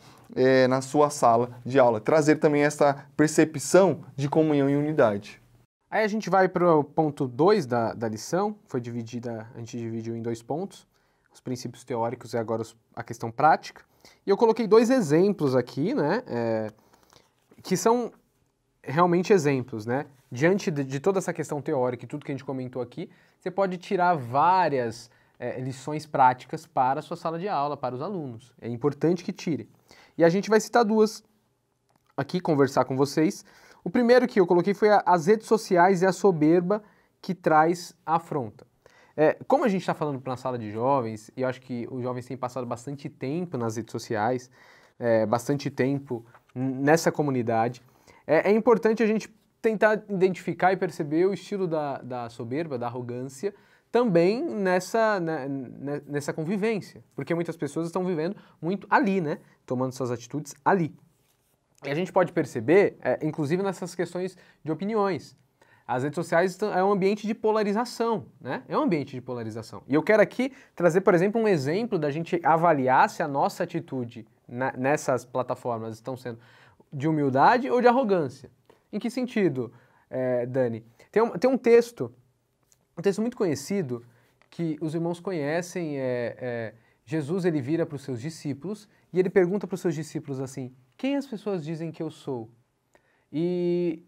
na sua sala de aula. Trazer também essa percepção de comunhão e unidade. Aí a gente vai para o ponto 2 da lição, a gente dividiu em 2 pontos, os princípios teóricos e agora a questão prática. E eu coloquei 2 exemplos aqui, né, que são realmente exemplos, né? Diante de toda essa questão teórica e tudo que a gente comentou aqui, você pode tirar várias lições práticas para a sua sala de aula, para os alunos. É importante que tire. E a gente vai citar 2 aqui, conversar com vocês. O primeiro que eu coloquei foi as redes sociais e a soberba que traz a afronta. Como a gente está falando para uma sala de jovens, e eu acho que os jovens têm passado bastante tempo nas redes sociais, bastante tempo nessa comunidade, é importante a gente tentar identificar e perceber o estilo da soberba, da arrogância, também nessa convivência. Porque muitas pessoas estão vivendo muito ali, né? Tomando suas atitudes ali. E a gente pode perceber, inclusive nessas questões de opiniões. As redes sociais é um ambiente de polarização, né? É um ambiente de polarização. E eu quero aqui trazer, por exemplo, um exemplo da gente avaliar se a nossa atitude nessas plataformas estão sendo de humildade ou de arrogância. Em que sentido, Dani? Tem um texto muito conhecido que os irmãos conhecem, Jesus ele vira para os seus discípulos e ele pergunta para os seus discípulos assim, quem as pessoas dizem que eu sou? E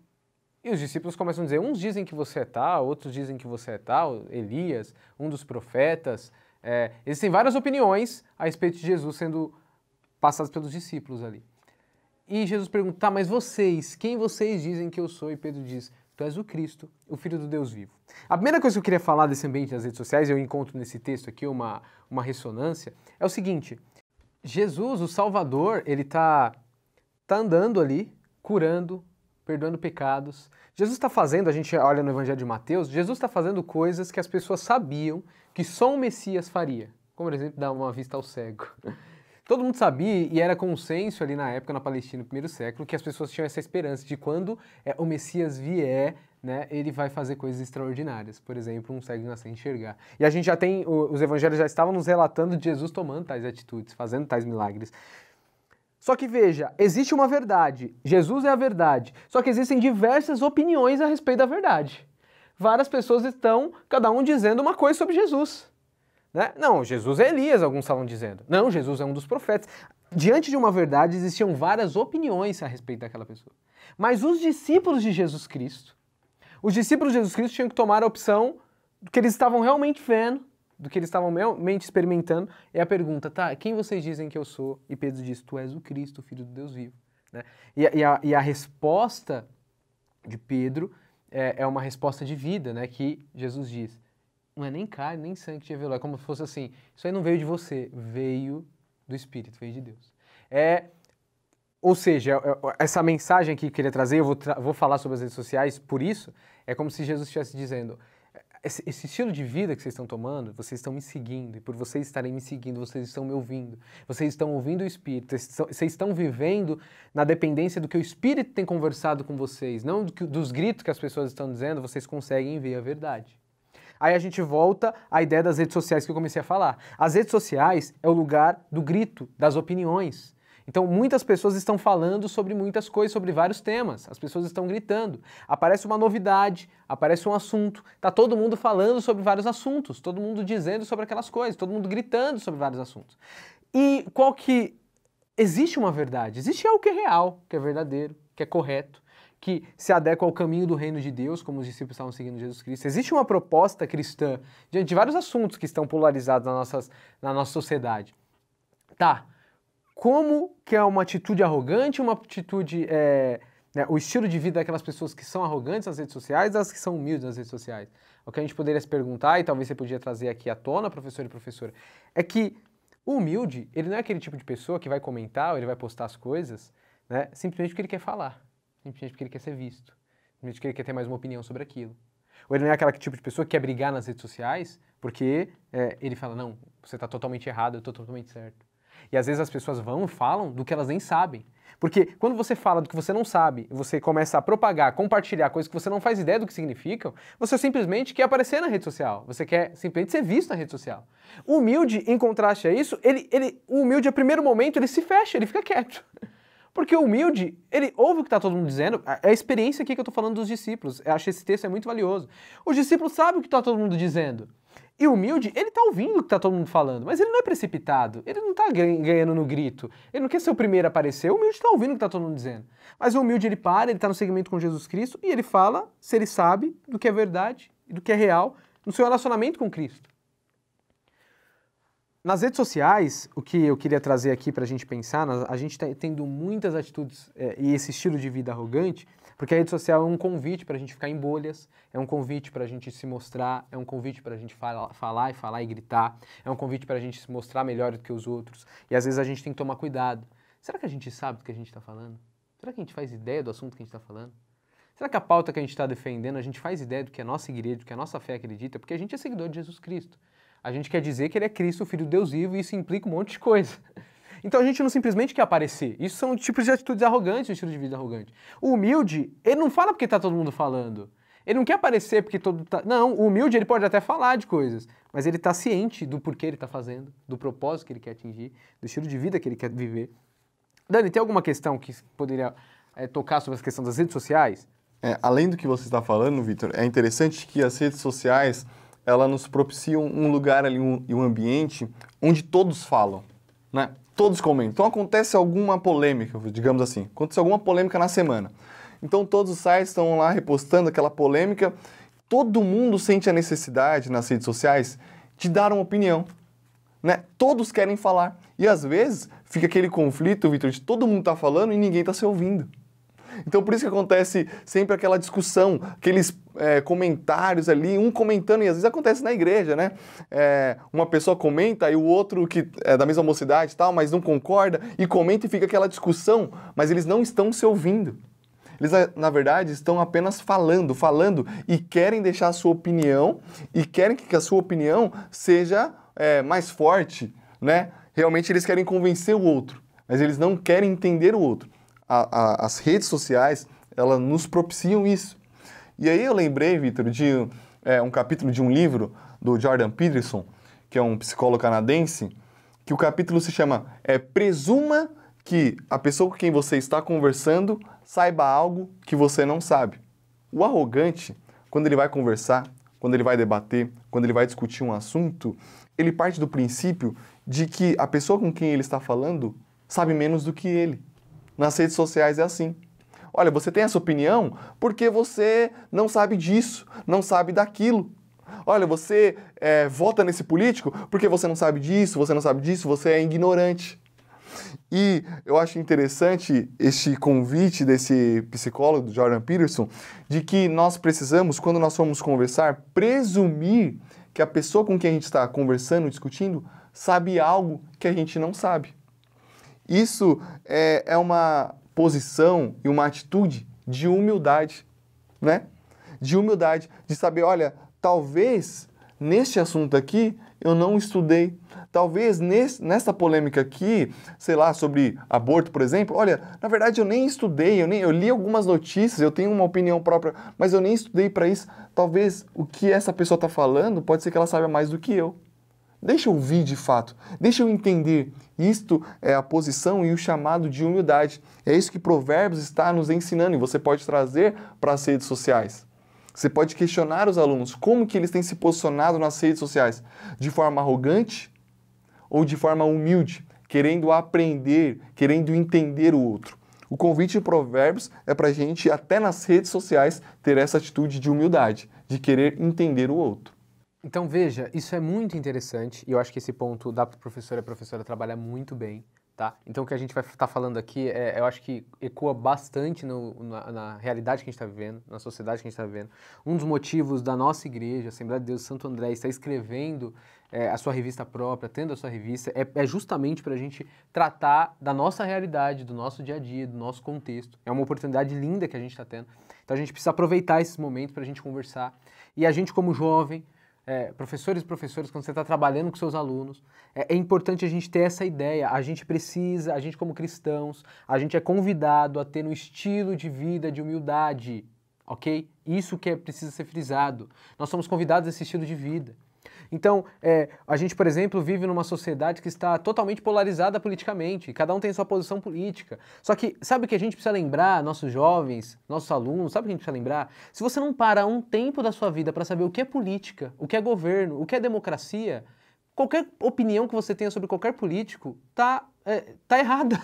os discípulos começam a dizer, uns dizem que você é tal, outros dizem que você é tal, Elias, um dos profetas. Existem várias opiniões a respeito de Jesus sendo passadas pelos discípulos ali. E Jesus pergunta, tá, mas vocês, quem vocês dizem que eu sou? E Pedro diz, tu és o Cristo, o Filho do Deus vivo. A primeira coisa que eu queria falar desse ambiente das redes sociais, eu encontro nesse texto aqui uma ressonância, é o seguinte, Jesus, o Salvador, ele tá andando ali, curando, perdoando pecados. Jesus está fazendo, a gente olha no Evangelho de Mateus, Jesus está fazendo coisas que as pessoas sabiam que só um Messias faria. Como, por exemplo, dar uma vista ao cego. Todo mundo sabia, e era consenso ali na época, na Palestina, no primeiro século, que as pessoas tinham essa esperança de quando o Messias vier, né, ele vai fazer coisas extraordinárias. Por exemplo, um cego nascer e enxergar. E a gente já tem, os evangelhos já estavam nos relatando de Jesus tomando tais atitudes, fazendo tais milagres. Só que veja, existe uma verdade, Jesus é a verdade, só que existem diversas opiniões a respeito da verdade. Várias pessoas estão, cada um dizendo uma coisa sobre Jesus. Né? Não, Jesus é Elias, alguns estavam dizendo. Não, Jesus é um dos profetas. Diante de uma verdade, existiam várias opiniões a respeito daquela pessoa. Mas os discípulos de Jesus Cristo tinham que tomar a opção do que eles estavam realmente vendo, do que eles estavam realmente experimentando. É a pergunta, tá, quem vocês dizem que eu sou? E Pedro diz, tu és o Cristo, o Filho do Deus vivo. Né? E a resposta de Pedro é uma resposta de vida, né? Que Jesus diz, não é nem carne, nem sangue que te revelou, é como se fosse assim, isso aí não veio de você, veio do Espírito, veio de Deus. Ou seja, essa mensagem aqui que eu queria trazer, eu vou falar sobre as redes sociais, por isso, é como se Jesus estivesse dizendo, esse estilo de vida que vocês estão tomando, vocês estão me seguindo, e por vocês estarem me seguindo, vocês estão me ouvindo, vocês estão ouvindo o Espírito, vocês estão vivendo na dependência do que o Espírito tem conversado com vocês, não dos gritos que as pessoas estão dizendo, vocês conseguem ver a verdade. Aí a gente volta à ideia das redes sociais que eu comecei a falar. As redes sociais é o lugar do grito, das opiniões. Então muitas pessoas estão falando sobre muitas coisas, sobre vários temas. As pessoas estão gritando. Aparece uma novidade, aparece um assunto. Tá todo mundo falando sobre vários assuntos, todo mundo dizendo sobre aquelas coisas, todo mundo gritando sobre vários assuntos. E qual que... Existe uma verdade, existe algo que é real, que é verdadeiro, que é correto, que se adequa ao caminho do reino de Deus, como os discípulos estavam seguindo Jesus Cristo. Existe uma proposta cristã diante de vários assuntos que estão polarizados na nossa sociedade. Tá, como que é uma atitude arrogante, uma atitude, o estilo de vida daquelas pessoas que são arrogantes nas redes sociais, das que são humildes nas redes sociais? O que a gente poderia se perguntar, e talvez você podia trazer aqui à tona, professor e professora, é que o humilde, ele não é aquele tipo de pessoa que vai comentar ou ele vai postar as coisas, né, simplesmente porque ele quer falar. Simplesmente porque ele quer ser visto, simplesmente porque ele quer ter mais uma opinião sobre aquilo. Ou ele não é aquele tipo de pessoa que quer brigar nas redes sociais porque ele fala, não, você está totalmente errado, eu estou totalmente certo. E às vezes as pessoas vão e falam do que elas nem sabem. Porque quando você fala do que você não sabe, você começa a propagar, compartilhar coisas que você não faz ideia do que significam, você simplesmente quer aparecer na rede social, você quer simplesmente ser visto na rede social. O humilde, em contraste a isso, o humilde, a primeiro momento, ele se fecha, ele fica quieto. Porque o humilde, ele ouve o que está todo mundo dizendo, é a experiência aqui que eu estou falando dos discípulos. Eu acho que esse texto é muito valioso. Os discípulos sabem o que está todo mundo dizendo. E o humilde, ele está ouvindo o que está todo mundo falando, mas ele não é precipitado, ele não está ganhando no grito, ele não quer ser o primeiro a aparecer, o humilde está ouvindo o que está todo mundo dizendo. Mas o humilde, ele para, ele está no segmento com Jesus Cristo e ele fala se ele sabe do que é verdade e do que é real no seu relacionamento com Cristo. Nas redes sociais, o que eu queria trazer aqui para a gente pensar, a gente está tendo muitas atitudes e esse estilo de vida arrogante, porque a rede social é um convite para a gente ficar em bolhas, é um convite para a gente se mostrar, é um convite para a gente falar e gritar, é um convite para a gente se mostrar melhor do que os outros. E às vezes a gente tem que tomar cuidado. Será que a gente sabe do que a gente está falando? Será que a gente faz ideia do assunto que a gente está falando? Será que a pauta que a gente está defendendo, a gente faz ideia do que a nossa igreja, do que a nossa fé acredita? Porque a gente é seguidor de Jesus Cristo. A gente quer dizer que ele é Cristo, o Filho de Deus vivo, e isso implica um monte de coisa. Então a gente não simplesmente quer aparecer. Isso são tipos de atitudes arrogantes, um estilo de vida arrogante. O humilde, ele não fala porque tá todo mundo falando. Ele não quer aparecer porque todo tá... Não, o humilde, ele pode até falar de coisas, mas ele tá ciente do porquê ele tá fazendo, do propósito que ele quer atingir, do estilo de vida que ele quer viver. Dani, tem alguma questão que poderia tocar sobre essa questão das redes sociais? Além do que você está falando, Vitor, é interessante que as redes sociais, elas nos propiciam um lugar ali, um ambiente onde todos falam, né? Todos comentam. Então acontece alguma polêmica, digamos assim, acontece alguma polêmica na semana. Então todos os sites estão lá repostando aquela polêmica. Todo mundo sente a necessidade nas redes sociais de dar uma opinião, né? Todos querem falar. E às vezes fica aquele conflito, Vitor, de todo mundo tá falando e ninguém tá se ouvindo. Então por isso que acontece sempre aquela discussão, aqueles comentários ali, um comentando, e às vezes acontece na igreja, né? Uma pessoa comenta e o outro que é da mesma mocidade e tal, mas não concorda, e comenta e fica aquela discussão, mas eles não estão se ouvindo. Eles, na verdade, estão apenas falando e querem deixar a sua opinião e querem que a sua opinião seja mais forte, né? Realmente eles querem convencer o outro, mas eles não querem entender o outro. As redes sociais, elas nos propiciam isso. E aí eu lembrei, Vitor, de um capítulo de um livro do Jordan Peterson, que é um psicólogo canadense, que o capítulo se chama Presuma que a pessoa com quem você está conversando saiba algo que você não sabe. O arrogante, quando ele vai conversar, quando ele vai debater, quando ele vai discutir um assunto, ele parte do princípio de que a pessoa com quem ele está falando sabe menos do que ele. Nas redes sociais é assim. Olha, você tem essa opinião porque você não sabe disso, não sabe daquilo. Olha, você vota nesse político porque você não sabe disso, você é ignorante. E eu acho interessante este convite desse psicólogo, Jordan Peterson, de que nós precisamos, quando nós formos conversar, presumir que a pessoa com quem a gente está conversando, discutindo, sabe algo que a gente não sabe. Isso é uma posição e uma atitude de humildade, né? De humildade, de saber, olha, talvez neste assunto aqui eu não estudei. Talvez nessa polêmica aqui, sei lá, sobre aborto, por exemplo, olha, na verdade eu nem estudei, eu li algumas notícias, eu tenho uma opinião própria, mas eu nem estudei para isso. Talvez o que essa pessoa está falando, pode ser que ela saiba mais do que eu. Deixa eu ouvir de fato, deixa eu entender. Isto é a posição e o chamado de humildade. É isso que Provérbios está nos ensinando e você pode trazer para as redes sociais. Você pode questionar os alunos como que eles têm se posicionado nas redes sociais, de forma arrogante ou de forma humilde, querendo aprender, querendo entender o outro. O convite de Provérbios é para a gente, até nas redes sociais, ter essa atitude de humildade, de querer entender o outro. Então, veja, isso é muito interessante e eu acho que esse ponto da professora e a professora trabalhar muito bem, tá? Então, o que a gente vai estar falando aqui, eu acho que ecoa bastante na realidade que a gente está vivendo, na sociedade que a gente está vivendo. Um dos motivos da nossa igreja, Assembleia de Deus Santo André, estar escrevendo a sua revista própria, tendo a sua revista, é justamente para a gente tratar da nossa realidade, do nosso dia a dia, do nosso contexto. É uma oportunidade linda que a gente está tendo. Então, a gente precisa aproveitar esses momentos para a gente conversar. E a gente, como jovem, professores e professoras, quando você está trabalhando com seus alunos, é importante a gente ter essa ideia. A gente precisa, a gente como cristãos, a gente é convidado a ter um estilo de vida de humildade, ok? Isso que precisa ser frisado. Nós somos convidados a esse estilo de vida. Então, a gente, por exemplo, vive numa sociedade que está totalmente polarizada politicamente, cada um tem sua posição política. Só que, sabe o que a gente precisa lembrar, nossos jovens, nossos alunos, sabe o que a gente precisa lembrar? Se você não para um tempo da sua vida para saber o que é política, o que é governo, o que é democracia, qualquer opinião que você tenha sobre qualquer político tá errada.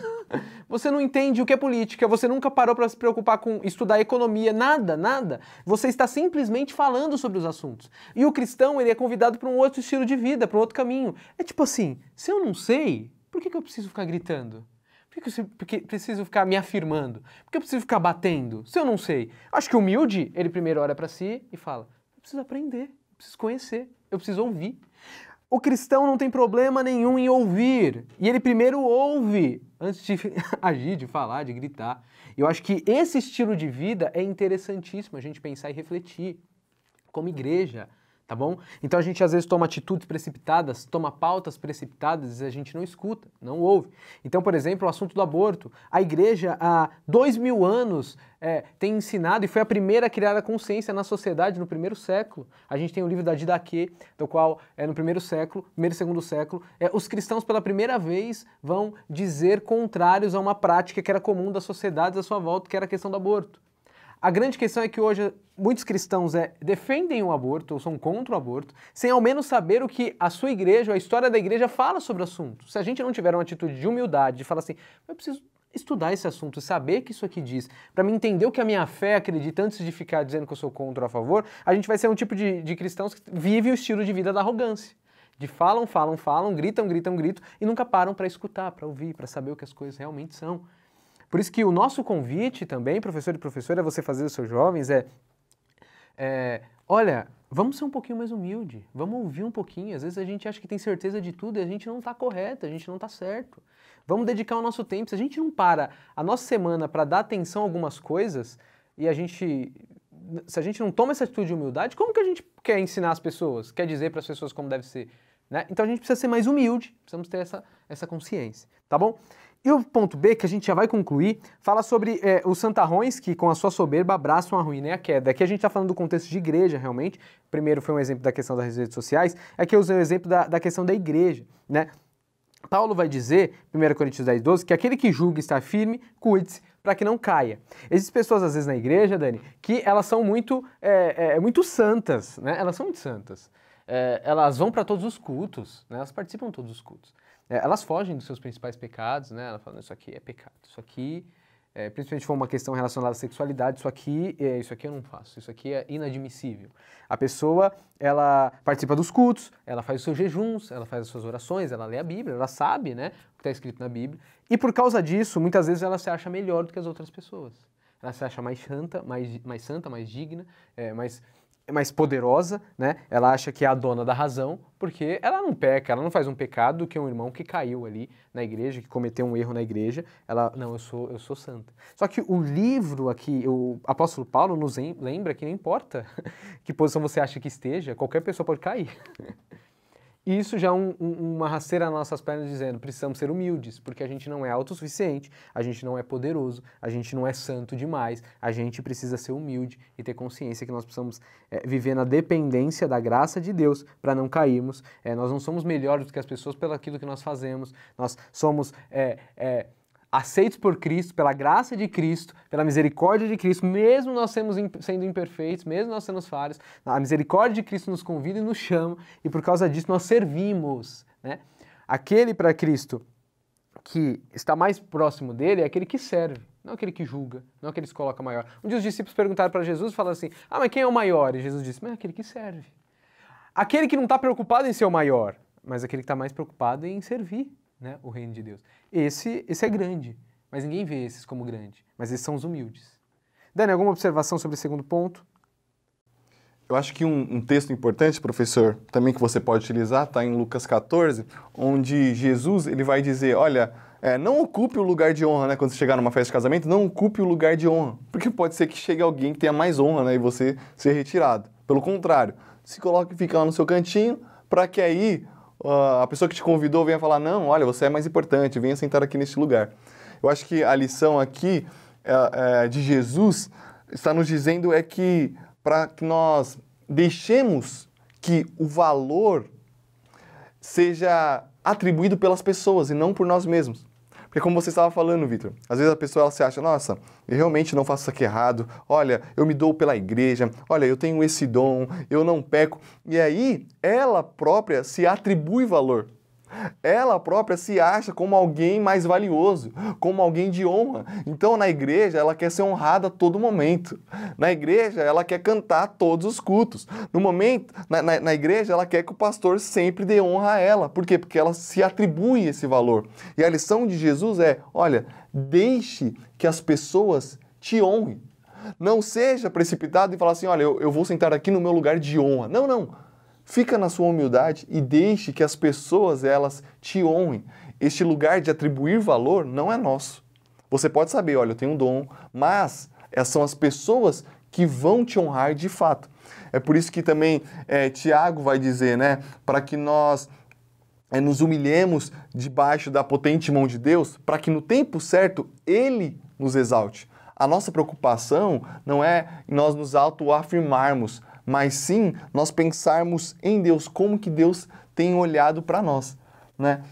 Você não entende o que é política, você nunca parou para se preocupar com estudar economia, nada. Você está simplesmente falando sobre os assuntos. E o cristão, ele é convidado para um outro estilo de vida, para um outro caminho. É tipo assim, se eu não sei, por que eu preciso ficar gritando? Por que eu preciso ficar me afirmando? Por que eu preciso ficar batendo? Se eu não sei. Acho que o humilde, ele primeiro olha para si e fala, eu preciso aprender, eu preciso conhecer, eu preciso ouvir. O cristão não tem problema nenhum em ouvir. E ele primeiro ouve antes de agir, de falar, de gritar. Eu acho que esse estilo de vida é interessantíssimo a gente pensar e refletir como igreja, tá bom? Então a gente às vezes toma atitudes precipitadas, toma pautas precipitadas e a gente não escuta, não ouve. Então, por exemplo, o assunto do aborto. A igreja há 2000 anos tem ensinado e foi a primeira a criar a consciência na sociedade no primeiro século. A gente tem o livro da Didaquê, do qual no primeiro e segundo século, os cristãos pela primeira vez vão dizer contrários a uma prática que era comum das sociedades à sua volta, que era a questão do aborto. A grande questão é que hoje muitos cristãos defendem o aborto ou são contra o aborto, sem ao menos saber o que a sua igreja, a história da igreja fala sobre o assunto. Se a gente não tiver uma atitude de humildade, de falar assim, eu preciso estudar esse assunto, saber o que isso aqui diz, para me entender o que a minha fé acredita antes de ficar dizendo que eu sou contra ou a favor, a gente vai ser um tipo de cristãos que vive o estilo de vida da arrogância. De falam, gritam e nunca param para escutar, para ouvir, para saber o que as coisas realmente são. Por isso que o nosso convite também, professor e professora, é você fazer os seus jovens, olha, vamos ser um pouquinho mais humilde, vamos ouvir um pouquinho. Às vezes a gente acha que tem certeza de tudo e a gente não está correto, a gente não está certo. Vamos dedicar o nosso tempo. Se a gente não para a nossa semana para dar atenção a algumas coisas e se a gente não toma essa atitude de humildade, como que a gente quer ensinar as pessoas, quer dizer para as pessoas como deve ser? Né? Então a gente precisa ser mais humilde, precisamos ter essa consciência, tá bom? E o ponto B, que a gente já vai concluir, fala sobre os santarrões que com a sua soberba abraçam a ruína e a queda. Aqui a gente está falando do contexto de igreja, realmente. Primeiro foi um exemplo da questão das redes sociais, aqui eu usei o exemplo da questão da igreja, né? Paulo vai dizer, 1 Coríntios 10, 12, que aquele que julga estar firme, cuide-se para que não caia. Existem pessoas, às vezes, na igreja, Dani, que elas são muito santas, né? Elas são muito santas. Elas vão para todos os cultos, né? Elas participam de todos os cultos. Elas fogem dos seus principais pecados, né? Ela fala, isso aqui é pecado, isso aqui, principalmente se for uma questão relacionada à sexualidade, isso aqui eu não faço, isso aqui é inadmissível. A pessoa, ela participa dos cultos, ela faz os seus jejuns, ela faz as suas orações, ela lê a Bíblia, ela sabe, né, o que está escrito na Bíblia, e por causa disso, muitas vezes ela se acha melhor do que as outras pessoas. Ela se acha mais santa, mais digna, mais poderosa, né? Ela acha que é a dona da razão, porque ela não peca, ela não faz um pecado do que um irmão que caiu ali na igreja, que cometeu um erro na igreja. Ela, não, eu sou santa. Só que o livro aqui, o apóstolo Paulo nos lembra que não importa que posição você acha que esteja, qualquer pessoa pode cair. E isso já é uma rasteira nas nossas pernas dizendo, precisamos ser humildes, porque a gente não é autossuficiente, a gente não é poderoso, a gente não é santo demais, a gente precisa ser humilde e ter consciência que nós precisamos viver na dependência da graça de Deus para não cairmos. Nós não somos melhores do que as pessoas pelo aquilo que nós fazemos, nós somos aceitos por Cristo, pela graça de Cristo, pela misericórdia de Cristo, mesmo nós sendo imperfeitos, mesmo nós sendo falhos, a misericórdia de Cristo nos convida e nos chama, e por causa disso nós servimos, né? Aquele para Cristo que está mais próximo dele é aquele que serve, não aquele que julga, não aquele que se coloca maior. Um dia os discípulos perguntaram para Jesus e falaram assim, mas quem é o maior? E Jesus disse, mas é aquele que serve. Aquele que não está preocupado em ser o maior, mas aquele que está mais preocupado em servir, né, o reino de Deus. Esse é grande, mas ninguém vê esses como grande, mas esses são os humildes. Dani, alguma observação sobre o segundo ponto? Eu acho que um texto importante, professor, também que você pode utilizar, está em Lucas 14, onde Jesus ele vai dizer, olha, não ocupe o lugar de honra, né? Quando você chegar numa festa de casamento, não ocupe o lugar de honra, porque pode ser que chegue alguém que tenha mais honra, né, e você ser retirado. Pelo contrário, se coloque e fica lá no seu cantinho, para que aí a pessoa que te convidou venha falar, não, olha, você é mais importante, venha sentar aqui neste lugar. Eu acho que a lição aqui de Jesus está nos dizendo que para que nós deixemos que o valor seja atribuído pelas pessoas e não por nós mesmos. Porque como você estava falando, Vitor, às vezes a pessoa ela se acha, nossa, eu realmente não faço isso aqui errado, olha, eu me dou pela igreja, olha, eu tenho esse dom, eu não peco. E aí, ela própria se atribui valor. Ela própria se acha como alguém mais valioso, como alguém de honra. Então, na igreja, ela quer ser honrada a todo momento. Na igreja, ela quer cantar todos os cultos. No momento, na igreja, ela quer que o pastor sempre dê honra a ela. Por quê? Porque ela se atribui esse valor. E a lição de Jesus é, olha, deixe que as pessoas te honrem. Não seja precipitado e falar assim, olha, eu vou sentar aqui no meu lugar de honra. Não, não. Fica na sua humildade e deixe que as pessoas, elas te honrem. Este lugar de atribuir valor não é nosso. Você pode saber, olha, eu tenho um dom, mas são as pessoas que vão te honrar de fato. É por isso que também Tiago vai dizer, né, para que nós nos humilhemos debaixo da potente mão de Deus, para que no tempo certo Ele nos exalte. A nossa preocupação não é em nós nos autoafirmarmos, mas sim nós pensarmos em Deus, como que Deus tem olhado para nós, né?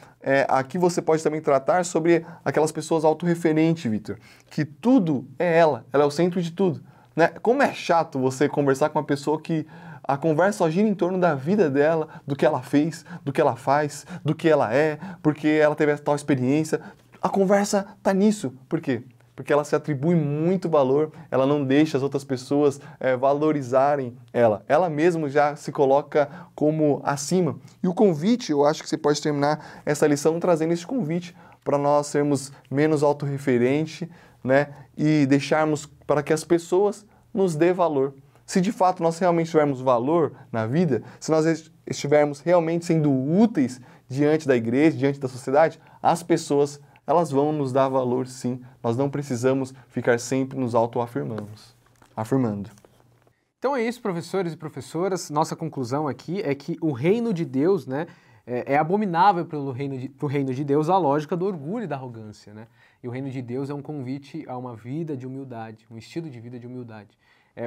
Aqui você pode também tratar sobre aquelas pessoas autorreferentes, Vitor, que tudo é ela é o centro de tudo, né? Como é chato você conversar com uma pessoa que a conversa só gira em torno da vida dela, do que ela fez, do que ela faz, do que ela é, porque ela teve tal experiência. A conversa tá nisso. Por quê? Porque ela se atribui muito valor, ela não deixa as outras pessoas valorizarem ela. Ela mesma já se coloca como acima. E o convite, eu acho que você pode terminar essa lição trazendo esse convite para nós sermos menos autorreferentes, né? E deixarmos para que as pessoas nos dê valor. Se de fato nós realmente tivermos valor na vida, se nós estivermos realmente sendo úteis diante da igreja, diante da sociedade, as pessoas elas vão nos dar valor, sim. Nós não precisamos ficar sempre nos afirmando. Então é isso, professores e professoras. Nossa conclusão aqui é que o reino de Deus, né, é abominável pro reino de Deus a lógica do orgulho e da arrogância, né? E o reino de Deus é um convite a uma vida de humildade, um estilo de vida de humildade.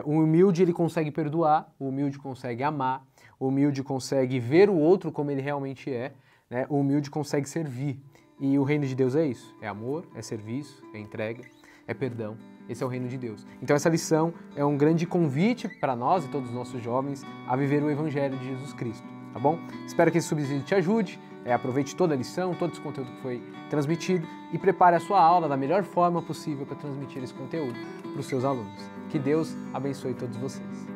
O humilde ele consegue perdoar, o humilde consegue amar, o humilde consegue ver o outro como ele realmente é, né? O humilde consegue servir. E o reino de Deus é isso, é amor, é serviço, é entrega, é perdão. Esse é o reino de Deus. Então essa lição é um grande convite para nós e todos os nossos jovens a viver o Evangelho de Jesus Cristo, tá bom? Espero que esse subsídio te ajude, aproveite toda a lição, todo esse conteúdo que foi transmitido e prepare a sua aula da melhor forma possível para transmitir esse conteúdo para os seus alunos. Que Deus abençoe todos vocês.